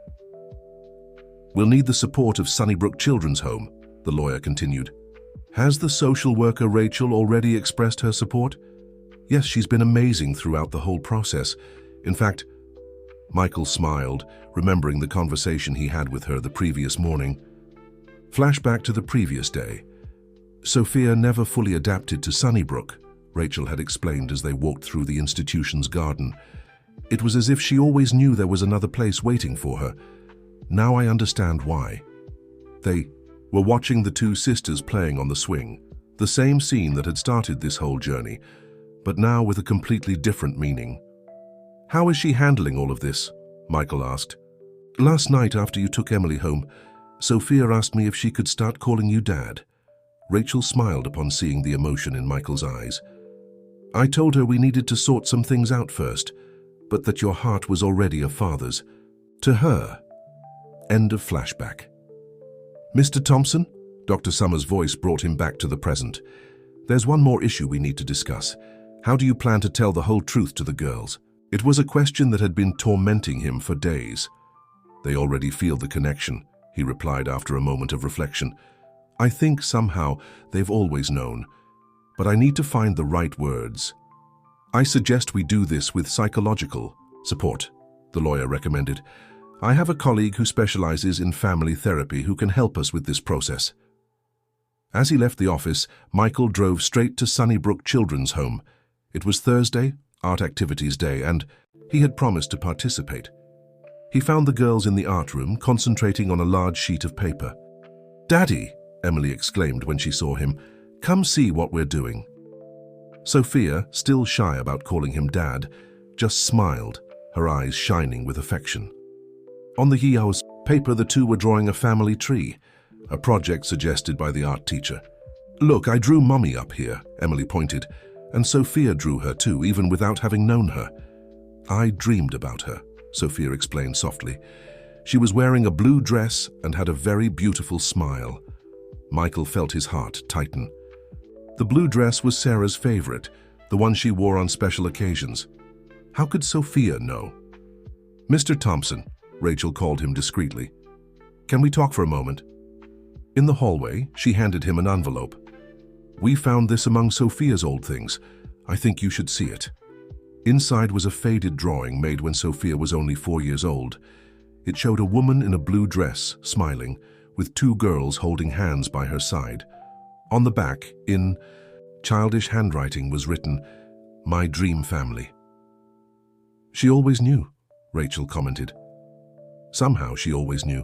"We'll need the support of Sunnybrook Children's Home," the lawyer continued. "Has the social worker Rachel already expressed her support?" "Yes, she's been amazing throughout the whole process. In fact," Michael smiled, remembering the conversation he had with her the previous morning. Flashback to the previous day. Sophia never fully adapted to Sunnybrook, Rachel had explained as they walked through the institution's garden. It was as if she always knew there was another place waiting for her. Now I understand why. They were watching the 2 sisters playing on the swing, the same scene that had started this whole journey, but now with a completely different meaning. "How is she handling all of this?" Michael asked. "Last night after you took Emily home, Sophia asked me if she could start calling you Dad." Rachel smiled upon seeing the emotion in Michael's eyes. "I told her we needed to sort some things out first, but that your heart was already a father's. To her." End of flashback. "Mr. Thompson?" Dr. Summers' voice brought him back to the present. "There's one more issue we need to discuss. How do you plan to tell the whole truth to the girls?" It was a question that had been tormenting him for days. "They already feel the connection," he replied after a moment of reflection. "I think somehow they've always known, but I need to find the right words. I suggest we do this with psychological support," the lawyer recommended. "I have a colleague who specializes in family therapy who can help us with this process." As he left the office, Michael drove straight to Sunnybrook Children's Home. It was Thursday, Art Activities Day, and he had promised to participate. He found the girls in the art room, concentrating on a large sheet of paper. "Daddy," Emily exclaimed when she saw him, "come see what we're doing." Sophia, still shy about calling him Dad, just smiled, her eyes shining with affection. On the Yeo's paper, the 2 were drawing a family tree, a project suggested by the art teacher. "Look, I drew Mummy up here," Emily pointed, "and Sophia drew her too, even without having known her." "I dreamed about her," Sophia explained softly. "She was wearing a blue dress and had a very beautiful smile." Michael felt his heart tighten. The blue dress was Sarah's favorite, the one she wore on special occasions. How could Sophia know? "Mr. Thompson," Rachel called him discreetly. "Can we talk for a moment?" In the hallway, she handed him an envelope. "We found this among Sophia's old things. I think you should see it." Inside was a faded drawing made when Sophia was only 4 years old. It showed a woman in a blue dress, smiling, with 2 girls holding hands by her side. On the back, in childish handwriting, was written, "My dream family." "She always knew," Rachel commented. Somehow she always knew.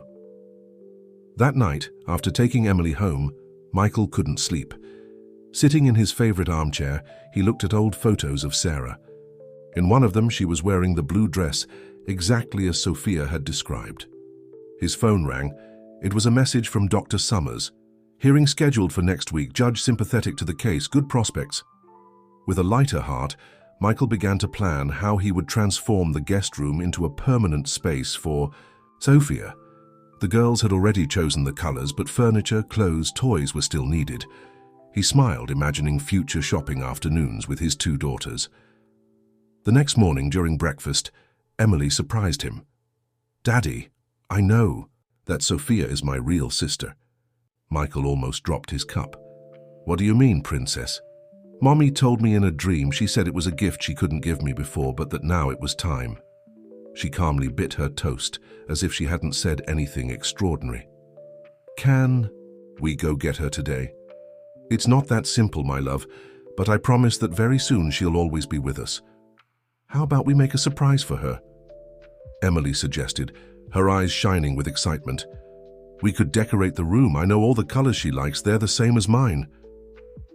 That night, after taking Emily home, Michael couldn't sleep. Sitting in his favorite armchair, he looked at old photos of Sarah. In one of them, she was wearing the blue dress, exactly as Sophia had described. His phone rang. It was a message from Dr. Summers. Hearing scheduled for next week, judge sympathetic to the case, good prospects. With a lighter heart, Michael began to plan how he would transform the guest room into a permanent space for Sophia. The girls had already chosen the colors, but furniture, clothes, toys were still needed. He smiled, imagining future shopping afternoons with his two daughters. The next morning during breakfast, Emily surprised him. "Daddy, I know that Sophia is my real sister." Michael almost dropped his cup. "What do you mean, princess?" "Mommy told me in a dream. She said it was a gift she couldn't give me before, but that now it was time." She calmly bit her toast, as if she hadn't said anything extraordinary. "Can we go get her today?" "It's not that simple, my love, but I promise that very soon she'll always be with us." "How about we make a surprise for her?" Emily suggested, her eyes shining with excitement. "We could decorate the room. I know all the colors she likes. They're the same as mine."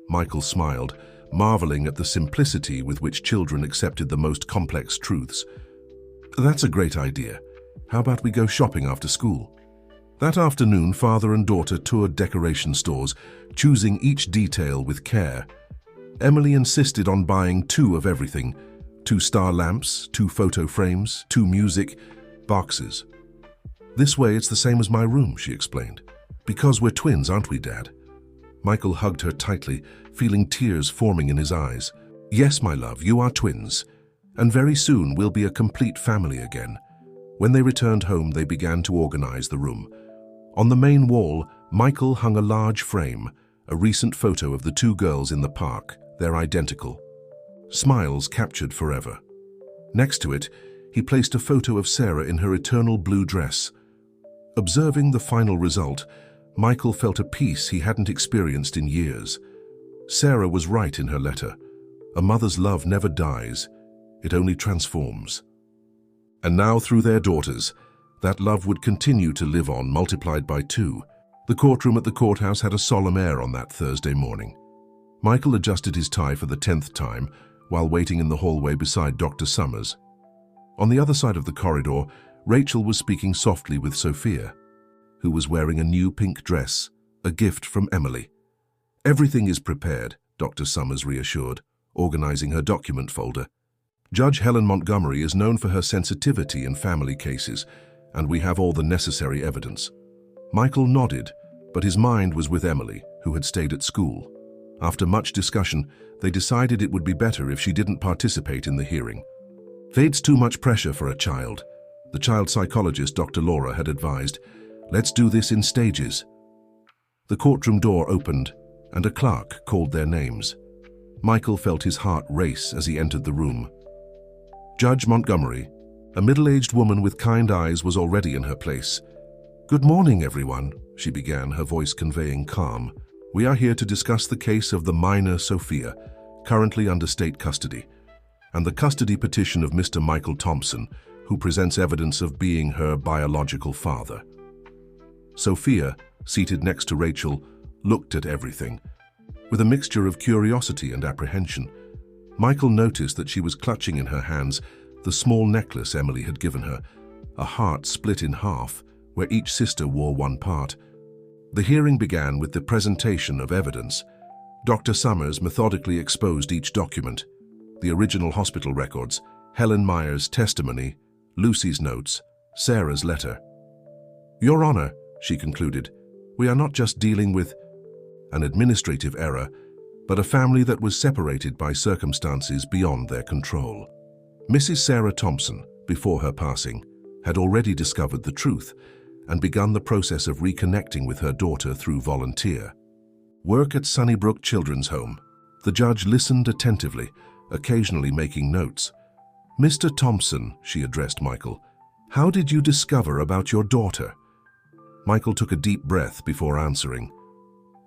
Michael smiled, marveling at the simplicity with which children accepted the most complex truths. "That's a great idea. How about we go shopping after school?" That afternoon, father and daughter toured decoration stores, choosing each detail with care. Emily insisted on buying 2 of everything: 2 star lamps, 2 photo frames, 2 music boxes. "This way it's the same as my room," she explained. "Because we're twins, aren't we, Dad?" Michael hugged her tightly, feeling tears forming in his eyes. "Yes, my love, you are twins. And very soon we'll be a complete family again." When they returned home, they began to organize the room. On the main wall, Michael hung a large frame, a recent photo of the 2 girls in the park. They're identical. Smiles captured forever. Next to it, he placed a photo of Sarah in her eternal blue dress. Observing the final result, Michael felt a peace he hadn't experienced in years. Sarah was right in her letter. A mother's love never dies. It only transforms. And now, through their daughters, that love would continue to live on, multiplied by 2. The courtroom at the courthouse had a solemn air on that Thursday morning. Michael adjusted his tie for the 10th time while waiting in the hallway beside Dr. Summers. On the other side of the corridor, Rachel was speaking softly with Sophia, who was wearing a new pink dress, a gift from Emily. "Everything is prepared," Dr. Summers reassured, organizing her document folder. "Judge Helen Montgomery is known for her sensitivity in family cases, and we have all the necessary evidence." Michael nodded, but his mind was with Emily, who had stayed at school. After much discussion, they decided it would be better if she didn't participate in the hearing. "Fate's too much pressure for a child," the child psychologist Dr. Laura had advised. "Let's do this in stages." The courtroom door opened, and a clerk called their names. Michael felt his heart race as he entered the room. Judge Montgomery, a middle-aged woman with kind eyes, was already in her place. "Good morning, everyone," she began, her voice conveying calm. "We are here to discuss the case of the minor Sophia, currently under state custody, and the custody petition of Mr. Michael Thompson, who presents evidence of being her biological father." Sophia, seated next to Rachel, looked at everything, with a mixture of curiosity and apprehension. Michael noticed that she was clutching in her hands the small necklace Emily had given her, a heart split in half, where each sister wore one part. The hearing began with the presentation of evidence. Dr. Summers methodically exposed each document: the original hospital records, Helen Meyer's testimony, Lucy's notes, Sarah's letter. "Your Honor," she concluded, "we are not just dealing with an administrative error, but a family that was separated by circumstances beyond their control." Mrs. Sarah Thompson, before her passing, had already discovered the truth and begun the process of reconnecting with her daughter through volunteer work at Sunnybrook Children's Home. The judge listened attentively, occasionally making notes. "Mr. Thompson," she addressed Michael, "how did you discover about your daughter?" Michael took a deep breath before answering.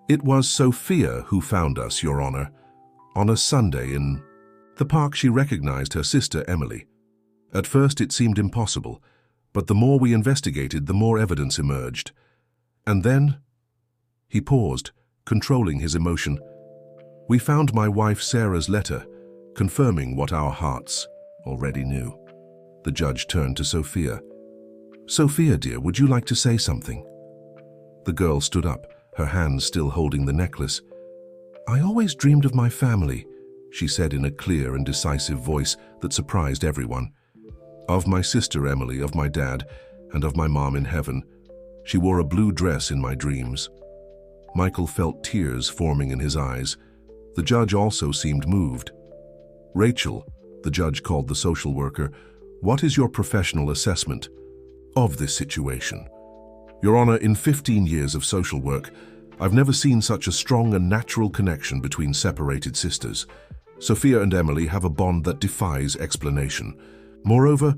"It was Sophia who found us, Your Honor. On a Sunday in the park, she recognized her sister Emily. At first it seemed impossible, but the more we investigated, the more evidence emerged. And then—" He paused, controlling his emotion. "We found my wife Sarah's letter, confirming what our hearts already knew." The judge turned to Sophia. "Sophia, dear, would you like to say something?" The girl stood up, her hands still holding the necklace. "I always dreamed of my family," she said in a clear and decisive voice that surprised everyone. "Of my sister Emily, of my dad, and of my mom in heaven. She wore a blue dress in my dreams." Michael felt tears forming in his eyes. The judge also seemed moved. "Rachel," the judge called the social worker, "what is your professional assessment of this situation?" "Your Honor, in 15 years of social work, I've never seen such a strong and natural connection between separated sisters. Sophia and Emily have a bond that defies explanation. Moreover,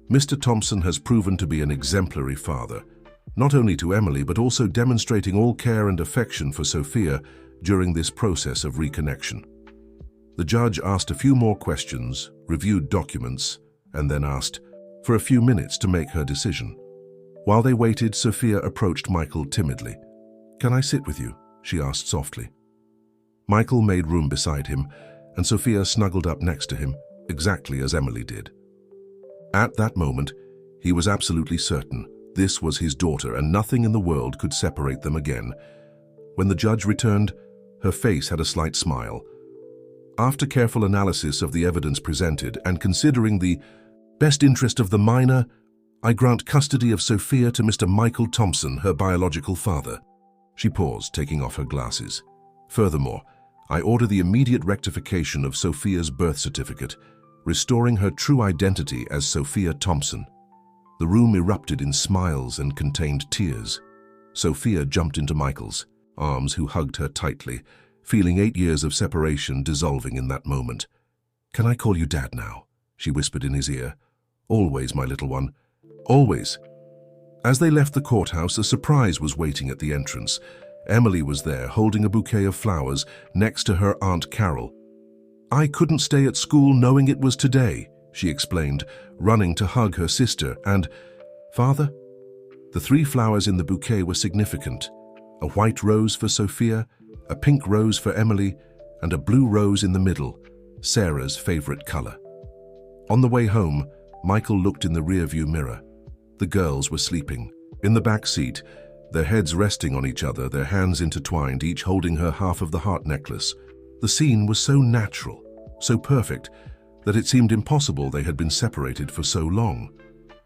Mr. Thompson has proven to be an exemplary father, not only to Emily but also demonstrating all care and affection for Sophia during this process of reconnection." The judge asked a few more questions, reviewed documents, and then asked for a few minutes to make her decision. While they waited, Sophia approached Michael timidly. "Can I sit with you?" she asked softly. Michael made room beside him, and Sophia snuggled up next to him, exactly as Emily did. At that moment, he was absolutely certain this was his daughter and nothing in the world could separate them again. When the judge returned, her face had a slight smile. "After careful analysis of the evidence presented and considering the best interest of the minor, I grant custody of Sophia to Mr. Michael Thompson, her biological father." She paused, taking off her glasses. "Furthermore, I order the immediate rectification of Sophia's birth certificate, restoring her true identity as Sophia Thompson." The room erupted in smiles and contained tears. Sophia jumped into Michael's arms, who hugged her tightly, feeling 8 years of separation dissolving in that moment. "Can I call you Dad now?" she whispered in his ear. "Always, my little one. Always." As they left the courthouse, a surprise was waiting at the entrance. Emily was there, holding a bouquet of flowers next to her Aunt Carol. "I couldn't stay at school knowing it was today," she explained, running to hug her sister. "And, Father?" The 3 flowers in the bouquet were significant: a white rose for Sophia, a pink rose for Emily, and a blue rose in the middle, Sarah's favorite color. On the way home, Michael looked in the rearview mirror. The girls were sleeping. In the back seat, their heads resting on each other, their hands intertwined, each holding her half of the heart necklace. The scene was so natural, so perfect, that it seemed impossible they had been separated for so long.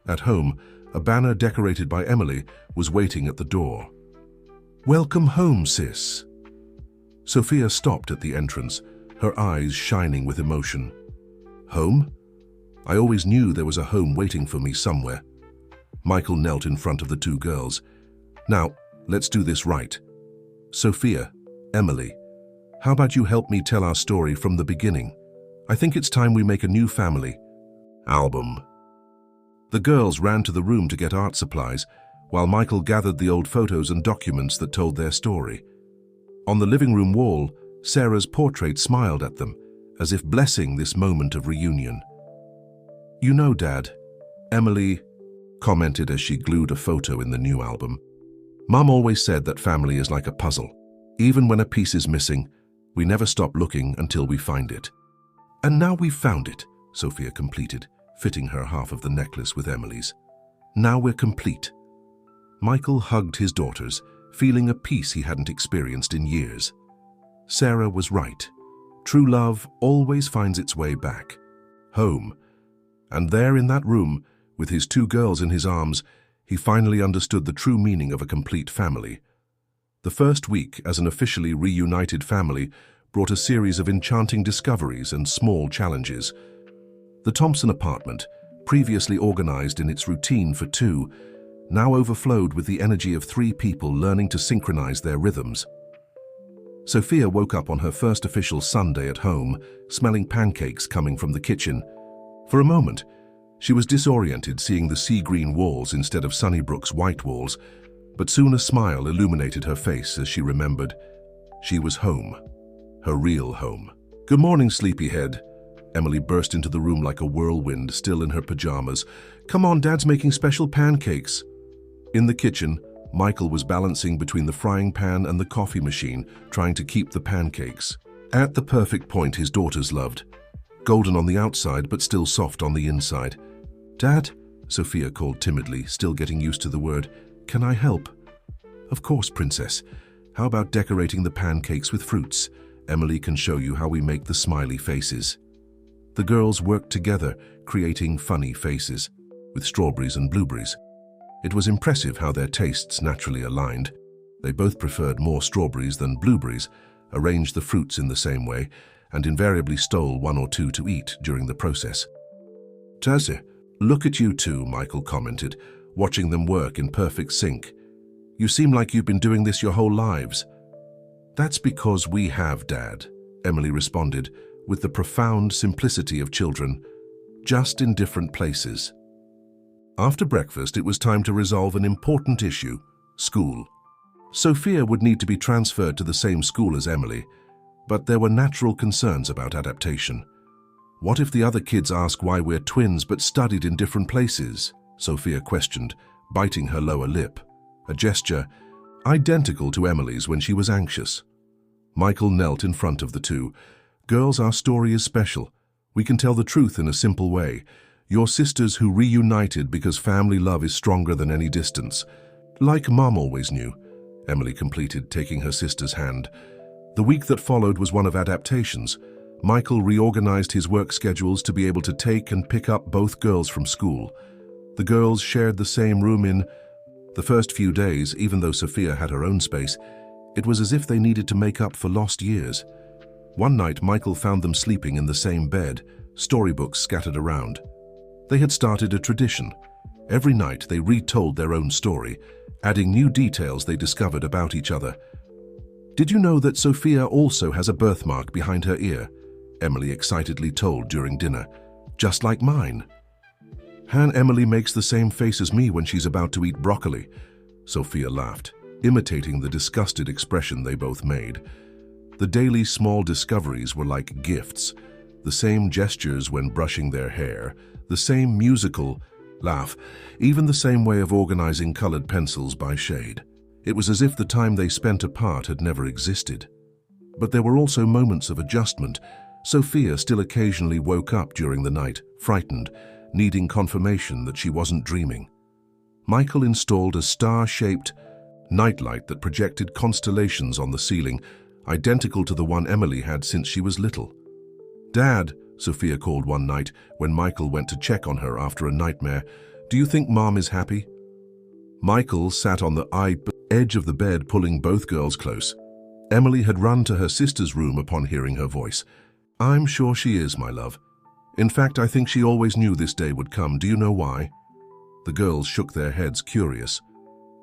At home, a banner decorated by Emily was waiting at the door. "Welcome home, sis." Sophia stopped at the entrance, her eyes shining with emotion. "Home? I always knew there was a home waiting for me somewhere." Michael knelt in front of the 2 girls. "Now, let's do this right. Sophia, Emily, how about you help me tell our story from the beginning? I think it's time we make a new family album." The girls ran to the room to get art supplies, while Michael gathered the old photos and documents that told their story. On the living room wall, Sarah's portrait smiled at them, as if blessing this moment of reunion. "You know, Dad," Emily commented as she glued a photo in the new album, "Mum always said that family is like a puzzle. Even when a piece is missing, we never stop looking until we find it." "And now we've found it," Sophia completed, fitting her half of the necklace with Emily's. "Now we're complete." Michael hugged his daughters, feeling a peace he hadn't experienced in years. Sarah was right. True love always finds its way back. Home. And there in that room, with his 2 girls in his arms, he finally understood the true meaning of a complete family. The first week as an officially reunited family brought a series of enchanting discoveries and small challenges. The Thompson apartment, previously organized in its routine for 2, now overflowed with the energy of 3 people learning to synchronize their rhythms. Sophia woke up on her first official Sunday at home, smelling pancakes coming from the kitchen. For a moment, she was disoriented seeing the sea-green walls instead of Sunnybrook's white walls, but soon a smile illuminated her face as she remembered she was home, her real home. "Good morning, sleepyhead." Emily burst into the room like a whirlwind, still in her pajamas. "Come on, Dad's making special pancakes." In the kitchen, Michael was balancing between the frying pan and the coffee machine, trying to keep the pancakes at the perfect point his daughters loved. Golden on the outside, but still soft on the inside. "Dad, Sophia called timidly, still getting used to the word. "Can I help?" "Of course, Princess. How about decorating the pancakes with fruits? Emily can show you how we make the smiley faces." The girls worked together, creating funny faces, with strawberries and blueberries. It was impressive how their tastes naturally aligned. They both preferred more strawberries than blueberries, arranged the fruits in the same way, and invariably stole one or two to eat during the process. "Tazzy, look at you two," Michael commented, watching them work in perfect sync. "You seem like you've been doing this your whole lives." "That's because we have, Dad," Emily responded, with the profound simplicity of children, just in different places. After breakfast, it was time to resolve an important issue: school. Sophia would need to be transferred to the same school as Emily, but there were natural concerns about adaptation. "What if the other kids ask why we're twins but studied in different places?" Sophia questioned, biting her lower lip, a gesture identical to Emily's when she was anxious. Michael knelt in front of the two. "Girls, our story is special. We can tell the truth in a simple way. Your sisters who reunited because family love is stronger than any distance. Like Mom always knew," Emily completed, taking her sister's hand. The week that followed was one of adaptations. Michael reorganized his work schedules to be able to take and pick up both girls from school. The girls shared the same room in the first few days. Even though Sophia had her own space, it was as if they needed to make up for lost years. One night, Michael found them sleeping in the same bed, storybooks scattered around. They had started a tradition. Every night they retold their own story, adding new details they discovered about each other. "Did you know that Sophia also has a birthmark behind her ear?" Emily excitedly told during dinner. "Just like mine." Emily makes the same face as me when she's about to eat broccoli," Sophia laughed, imitating the disgusted expression they both made. The daily small discoveries were like gifts. The same gestures when brushing their hair, the same musical laugh, even the same way of organizing colored pencils by shade. It was as if the time they spent apart had never existed. But there were also moments of adjustment. Sophia still occasionally woke up during the night, frightened, needing confirmation that she wasn't dreaming. Michael installed a star-shaped nightlight that projected constellations on the ceiling, identical to the one Emily had since she was little. "Dad," Sophia called one night when Michael went to check on her after a nightmare, "do you think Mom is happy?" Michael sat on the edge of the bed, pulling both girls close. Emily had run to her sister's room upon hearing her voice. "I'm sure she is, my love. In fact, I think she always knew this day would come. Do you know why?" The girls shook their heads, curious.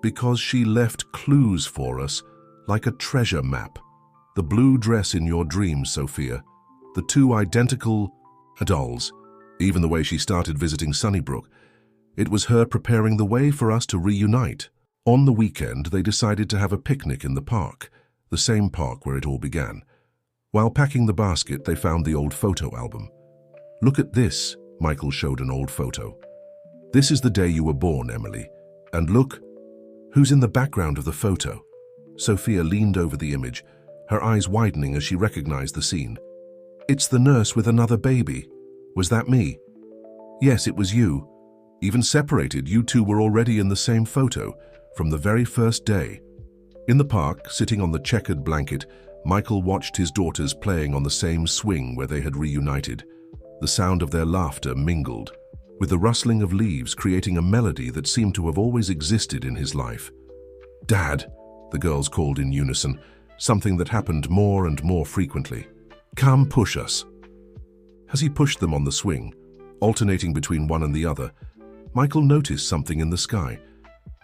"Because she left clues for us, like a treasure map. The blue dress in your dreams, Sophia. The two identical dolls. Even the way she started visiting Sunnybrook. It was her preparing the way for us to reunite." On the weekend, they decided to have a picnic in the park, the same park where it all began. While packing the basket, they found the old photo album. "Look at this," Michael showed an old photo. "This is the day you were born, Emily. And look, who's in the background of the photo?" Sophia leaned over the image, her eyes widening as she recognized the scene. "It's the nurse with another baby. Was that me?" "Yes, it was you. Even separated, you two were already in the same photo, from the very first day." In the park, sitting on the checkered blanket, Michael watched his daughters playing on the same swing where they had reunited. The sound of their laughter mingled with the rustling of leaves, creating a melody that seemed to have always existed in his life. "Dad," the girls called in unison, something that happened more and more frequently. "Come, push us." As he pushed them on the swing, alternating between one and the other, Michael noticed something in the sky.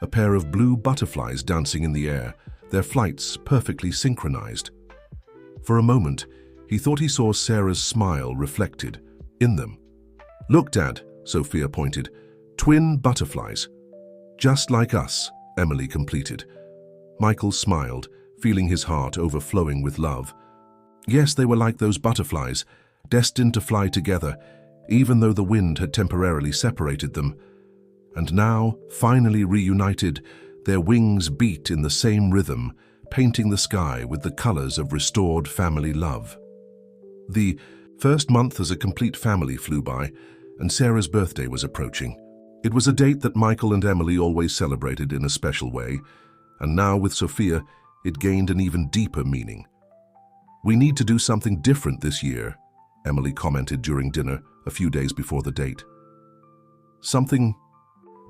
A pair of blue butterflies dancing in the air, their flights perfectly synchronized. For a moment, he thought he saw Sarah's smile reflected in them. "Look, Dad," Sophia pointed. "Twin butterflies." "Just like us," Emily completed. Michael smiled, feeling his heart overflowing with love. Yes, they were like those butterflies, destined to fly together, even though the wind had temporarily separated them. And now, finally reunited, their wings beat in the same rhythm, painting the sky with the colors of restored family love. The first month as a complete family flew by, and Sarah's birthday was approaching. It was a date that Michael and Emily always celebrated in a special way, and now with Sophia, it gained an even deeper meaning. "We need to do something different this year," Emily commented during dinner a few days before the date. "Something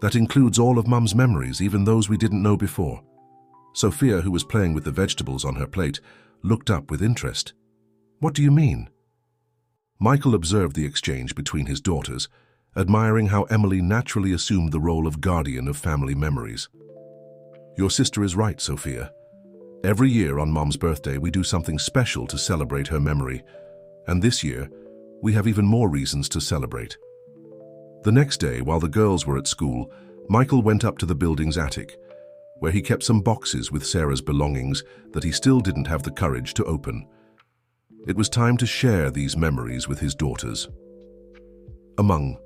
that includes all of Mum's memories, even those we didn't know before." Sophia, who was playing with the vegetables on her plate, looked up with interest. "What do you mean?" Michael observed the exchange between his daughters, admiring how Emily naturally assumed the role of guardian of family memories. "Your sister is right, Sophia. Every year on Mom's birthday, we do something special to celebrate her memory, and this year, we have even more reasons to celebrate." The next day, while the girls were at school, Michael went up to the building's attic, where he kept some boxes with Sarah's belongings that he still didn't have the courage to open. It was time to share these memories with his daughters. Among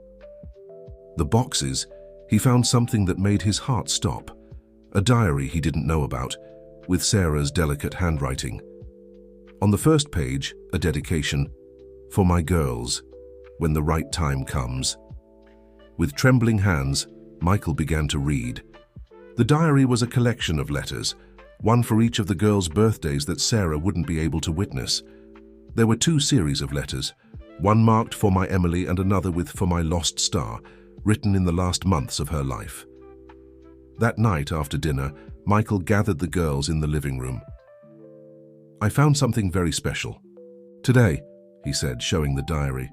the boxes, he found something that made his heart stop, a diary he didn't know about, with Sarah's delicate handwriting. On the first page, a dedication, "For my girls, when the right time comes." With trembling hands, Michael began to read. The diary was a collection of letters, one for each of the girls' birthdays that Sarah wouldn't be able to witness. There were 2 series of letters, one marked "For my Emily" and another with "For my lost star," written in the last months of her life. That night after dinner, Michael gathered the girls in the living room. "I found something very special. Today," he said, showing the diary,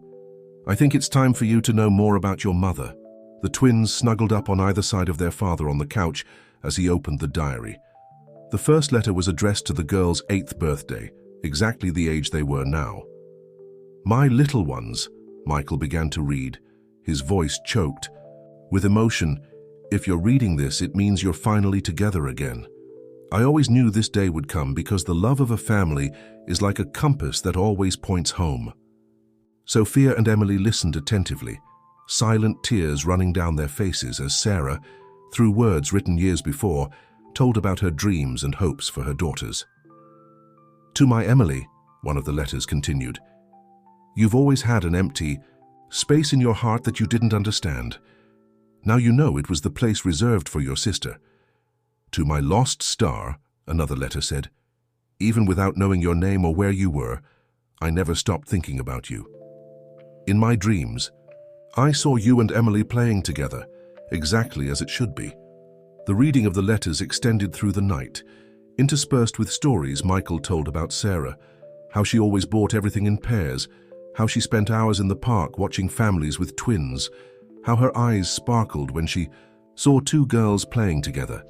"I think it's time for you to know more about your mother." The twins snuggled up on either side of their father on the couch as he opened the diary. The first letter was addressed to the girls' 8th birthday, exactly the age they were now. "My little ones," Michael began to read, his voice choked. With emotion, "If you're reading this, it means you're finally together again. I always knew this day would come because the love of a family is like a compass that always points home." Sophia and Emily listened attentively, silent tears running down their faces as Sarah, through words written years before, told about her dreams and hopes for her daughters. "To my Emily," one of the letters continued, "you've always had an empty space in your heart that you didn't understand. Now you know it was the place reserved for your sister. To my lost star," another letter said, "even without knowing your name or where you were, I never stopped thinking about you. In my dreams, I saw you and Emily playing together, exactly as it should be." The reading of the letters extended through the night, interspersed with stories Michael told about Sarah, how she always bought everything in pairs, how she spent hours in the park watching families with twins, how her eyes sparkled when she saw 2 girls playing together.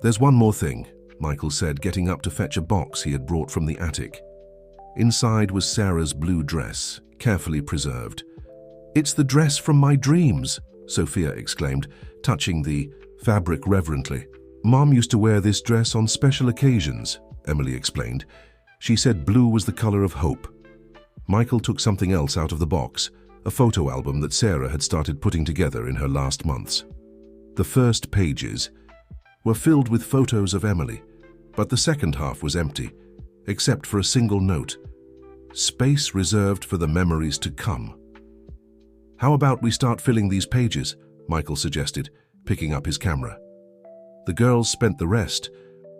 "There's one more thing," Michael said, getting up to fetch a box he had brought from the attic. Inside was Sarah's blue dress, carefully preserved. "It's the dress from my dreams," Sophia exclaimed, touching the fabric reverently. "Mom used to wear this dress on special occasions," Emily explained. "She said blue was the color of hope." Michael took something else out of the box, a photo album that Sarah had started putting together in her last months. The first pages were filled with photos of Emily, but the second half was empty, except for a single note: "Space reserved for the memories to come." "How about we start filling these pages?" Michael suggested, picking up his camera. The girls spent the rest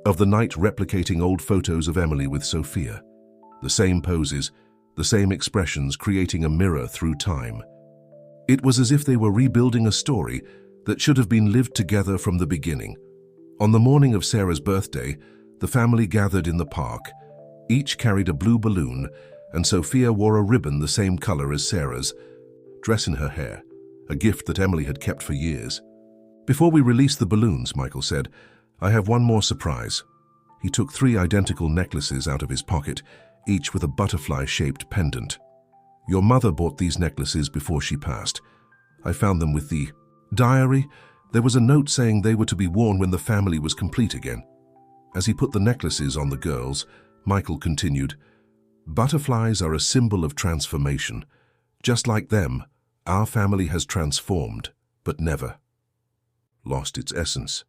of the night replicating old photos of Emily with Sophia. The same poses, the same expressions, creating a mirror through time. It was as if they were rebuilding a story that should have been lived together from the beginning. On the morning of Sarah's birthday, the family gathered in the park. Each carried a blue balloon, and Sophia wore a ribbon the same color as Sarah's, dress in her hair, a gift that Emily had kept for years. "Before we release the balloons," Michael said, "I have one more surprise." He took 3 identical necklaces out of his pocket, each with a butterfly-shaped pendant. "Your mother bought these necklaces before she passed. I found them with the diary. There was a note saying they were to be worn when the family was complete again." As he put the necklaces on the girls, Michael continued, "Butterflies are a symbol of transformation. Just like them, our family has transformed, but never lost its essence.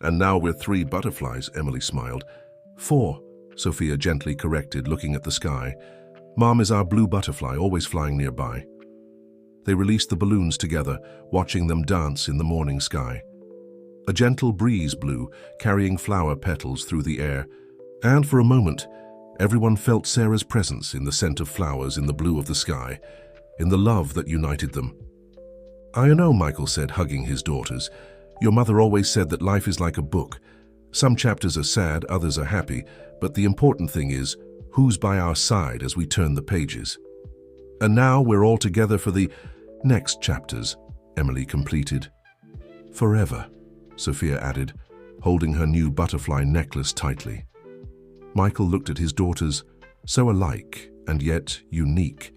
And now we're 3 butterflies," Emily smiled. "4, Sophia gently corrected, looking at the sky. "Mom is our blue butterfly, always flying nearby." They released the balloons together, watching them dance in the morning sky. A gentle breeze blew, carrying flower petals through the air, and for a moment, everyone felt Sarah's presence in the scent of flowers in the blue of the sky, in the love that united them. "I know," Michael said, hugging his daughters. "Your mother always said that life is like a book. Some chapters are sad, others are happy, but the important thing is who's by our side as we turn the pages." "And now we're all together for the next chapters," Emily completed. "Forever," Sophia added, holding her new butterfly necklace tightly. Michael looked at his daughters, so alike and yet unique,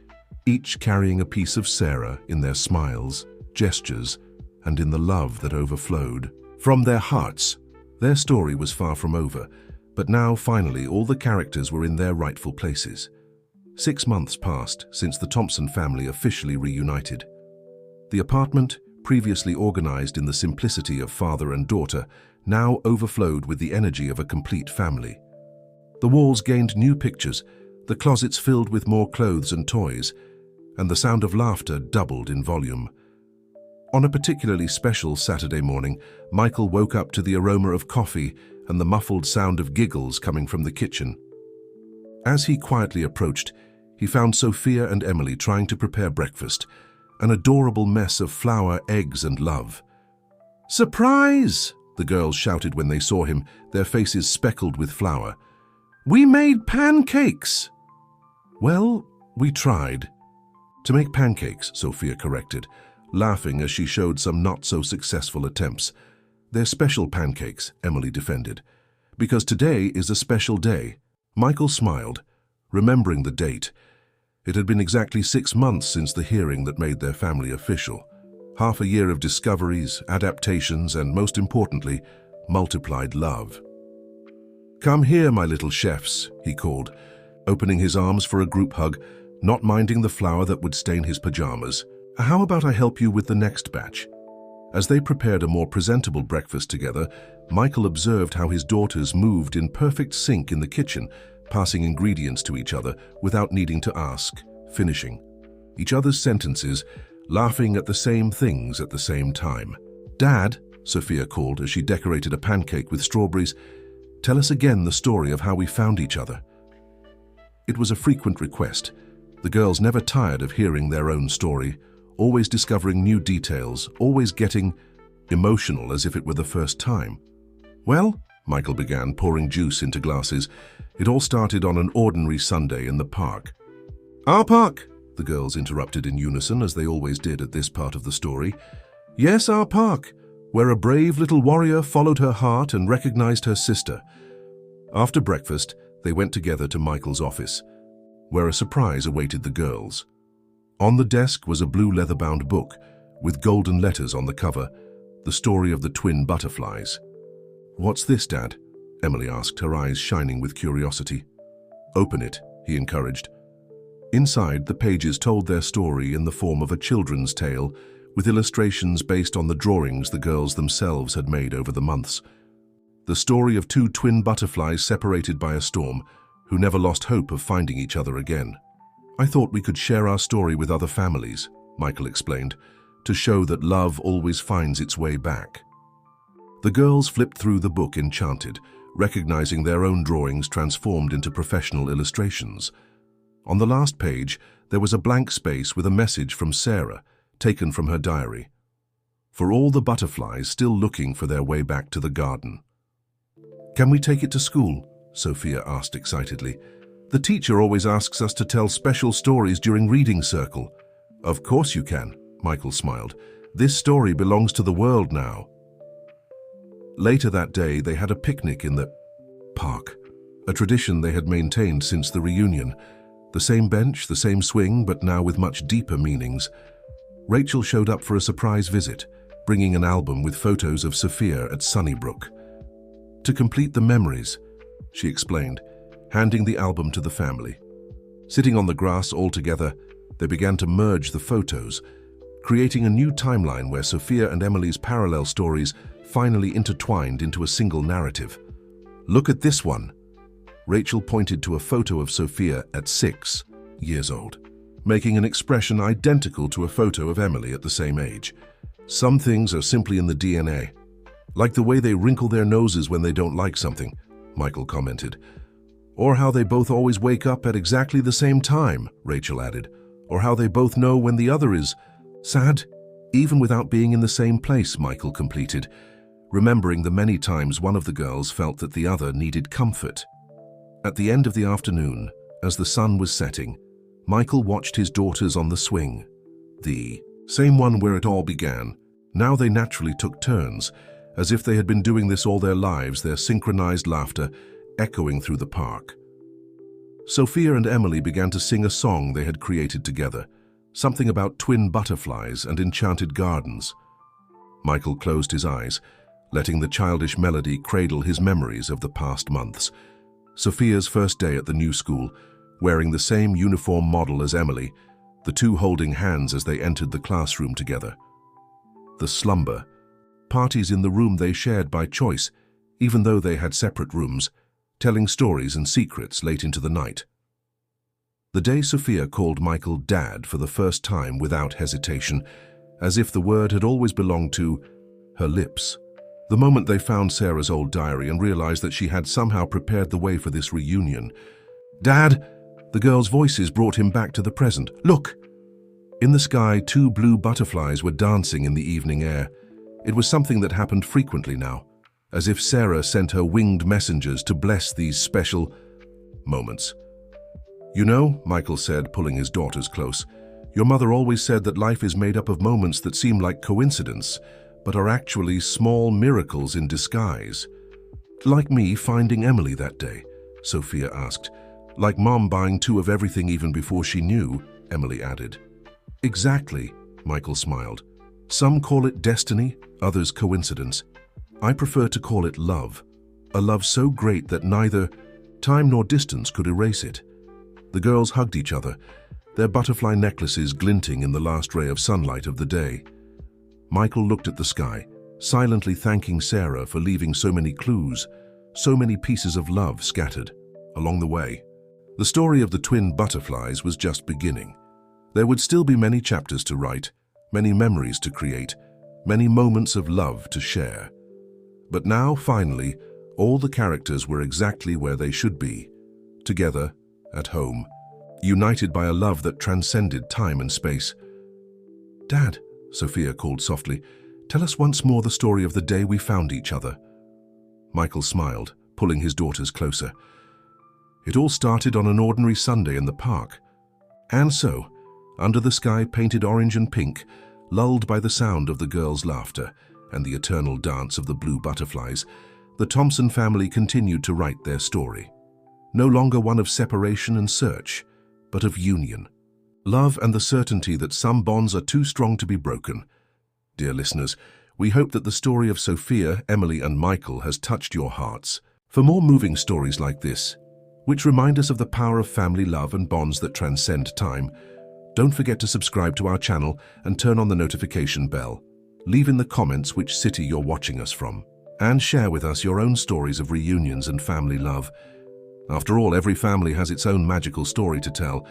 each carrying a piece of Sarah in their smiles, gestures, and in the love that overflowed from their hearts. Their story was far from over, but now finally all the characters were in their rightful places. 6 months passed since the Thompson family officially reunited. The apartment, previously organized in the simplicity of father and daughter, now overflowed with the energy of a complete family. The walls gained new pictures, the closets filled with more clothes and toys, and the sound of laughter doubled in volume. On a particularly special Saturday morning, Michael woke up to the aroma of coffee and the muffled sound of giggles coming from the kitchen. As he quietly approached, he found Sophia and Emily trying to prepare breakfast, an adorable mess of flour, eggs, and love. "Surprise!" the girls shouted when they saw him, their faces speckled with flour. "We made pancakes!" "Well, we tried." "To make pancakes," Sophia corrected, laughing as she showed some not-so-successful attempts. "They're special pancakes," Emily defended. "Because today is a special day." Michael smiled, remembering the date. It had been exactly 6 months since the hearing that made their family official. Half a year of discoveries, adaptations, and most importantly, multiplied love. "Come here, my little chefs," he called, opening his arms for a group hug, not minding the flour that would stain his pajamas. "How about I help you with the next batch?" As they prepared a more presentable breakfast together, Michael observed how his daughters moved in perfect sync in the kitchen, passing ingredients to each other without needing to ask, finishing each other's sentences, laughing at the same things at the same time. "Dad," Sophia called as she decorated a pancake with strawberries, "tell us again the story of how we found each other." It was a frequent request. The girls never tired of hearing their own story, always discovering new details, always getting emotional as if it were the first time. "Well," Michael began, pouring juice into glasses, "it all started on an ordinary Sunday in the park." "Our park," the girls interrupted in unison, as they always did at this part of the story. "Yes, our park, where a brave little warrior followed her heart and recognized her sister." After breakfast, they went together to Michael's office, where a surprise awaited the girls. On the desk was a blue leather-bound book with golden letters on the cover, the story of the twin butterflies. "What's this, Dad?" Emily asked, her eyes shining with curiosity. "Open it," he encouraged. Inside, the pages told their story in the form of a children's tale, with illustrations based on the drawings the girls themselves had made over the months. The story of 2 twin butterflies separated by a storm, who never lost hope of finding each other again. "I thought we could share our story with other families," Michael explained, "to show that love always finds its way back." The girls flipped through the book enchanted, recognizing their own drawings transformed into professional illustrations. On the last page, there was a blank space with a message from Sarah, taken from her diary. "For all the butterflies still looking for their way back to the garden." "Can we take it to school?" Sophia asked excitedly. "The teacher always asks us to tell special stories during reading circle." "Of course you can," Michael smiled. "This story belongs to the world now." Later that day, they had a picnic in the park, a tradition they had maintained since the reunion. The same bench, the same swing, but now with much deeper meanings. Rachel showed up for a surprise visit, bringing an album with photos of Sophia at Sunnybrook. "To complete the memories," she explained, handing the album to the family. Sitting on the grass all together, they began to merge the photos, creating a new timeline where Sophia and Emily's parallel stories finally intertwined into a single narrative. "Look at this one." Rachel pointed to a photo of Sophia at 6 years old. making an expression identical to a photo of Emily at the same age. Some things are simply in the DNA. Like the way they wrinkle their noses when they don't like something, Michael commented. Or how they both always wake up at exactly the same time, Rachel added. Or how they both know when the other is sad, even without being in the same place, Michael completed, remembering the many times one of the girls felt that the other needed comfort. At the end of the afternoon, as the sun was setting, Michael watched his daughters on the swing. The same one where it all began. Now they naturally took turns, as if they had been doing this all their lives, their synchronized laughter echoing through the park. Sophia and Emily began to sing a song they had created together, something about twin butterflies and enchanted gardens. Michael closed his eyes, letting the childish melody cradle his memories of the past months. Sophia's first day at the new school, wearing the same uniform model as Emily, the two holding hands as they entered the classroom together. The slumber, parties in the room they shared by choice, even though they had separate rooms, telling stories and secrets late into the night. The day Sophia called Michael Dad for the first time without hesitation, as if the word had always belonged to her lips. The moment they found Sarah's old diary and realized that she had somehow prepared the way for this reunion. "Dad!" The girls' voices brought him back to the present. "Look!" In the sky, two blue butterflies were dancing in the evening air. It was something that happened frequently now, as if Sarah sent her winged messengers to bless these special moments. "You know," Michael said, pulling his daughters close, "your mother always said that life is made up of moments that seem like coincidence, but are actually small miracles in disguise." "Like me finding Emily that day?" Sophia asked. "Like Mom buying two of everything even before she knew," Emily added. "Exactly," Michael smiled. "Some call it destiny, others coincidence. I prefer to call it love, a love so great that neither time nor distance could erase it." The girls hugged each other, their butterfly necklaces glinting in the last ray of sunlight of the day. Michael looked at the sky, silently thanking Sarah for leaving so many clues, so many pieces of love scattered along the way. The story of the twin butterflies was just beginning. There would still be many chapters to write, many memories to create, many moments of love to share. But now, finally, all the characters were exactly where they should be, together, at home, united by a love that transcended time and space. "Dad," Sophia called softly, "tell us once more the story of the day we found each other." Michael smiled, pulling his daughters closer. "It all started on an ordinary Sunday in the park. And so, under the sky painted orange and pink, lulled by the sound of the girls' laughter and the eternal dance of the blue butterflies, the Thompson family continued to write their story. No longer one of separation and search, but of union. Love and the certainty that some bonds are too strong to be broken. Dear listeners, we hope that the story of Sophia, Emily, and Michael has touched your hearts. For more moving stories like this, which remind us of the power of family love and bonds that transcend time, don't forget to subscribe to our channel and turn on the notification bell. Leave in the comments which city you're watching us from, and share with us your own stories of reunions and family love. After all, every family has its own magical story to tell,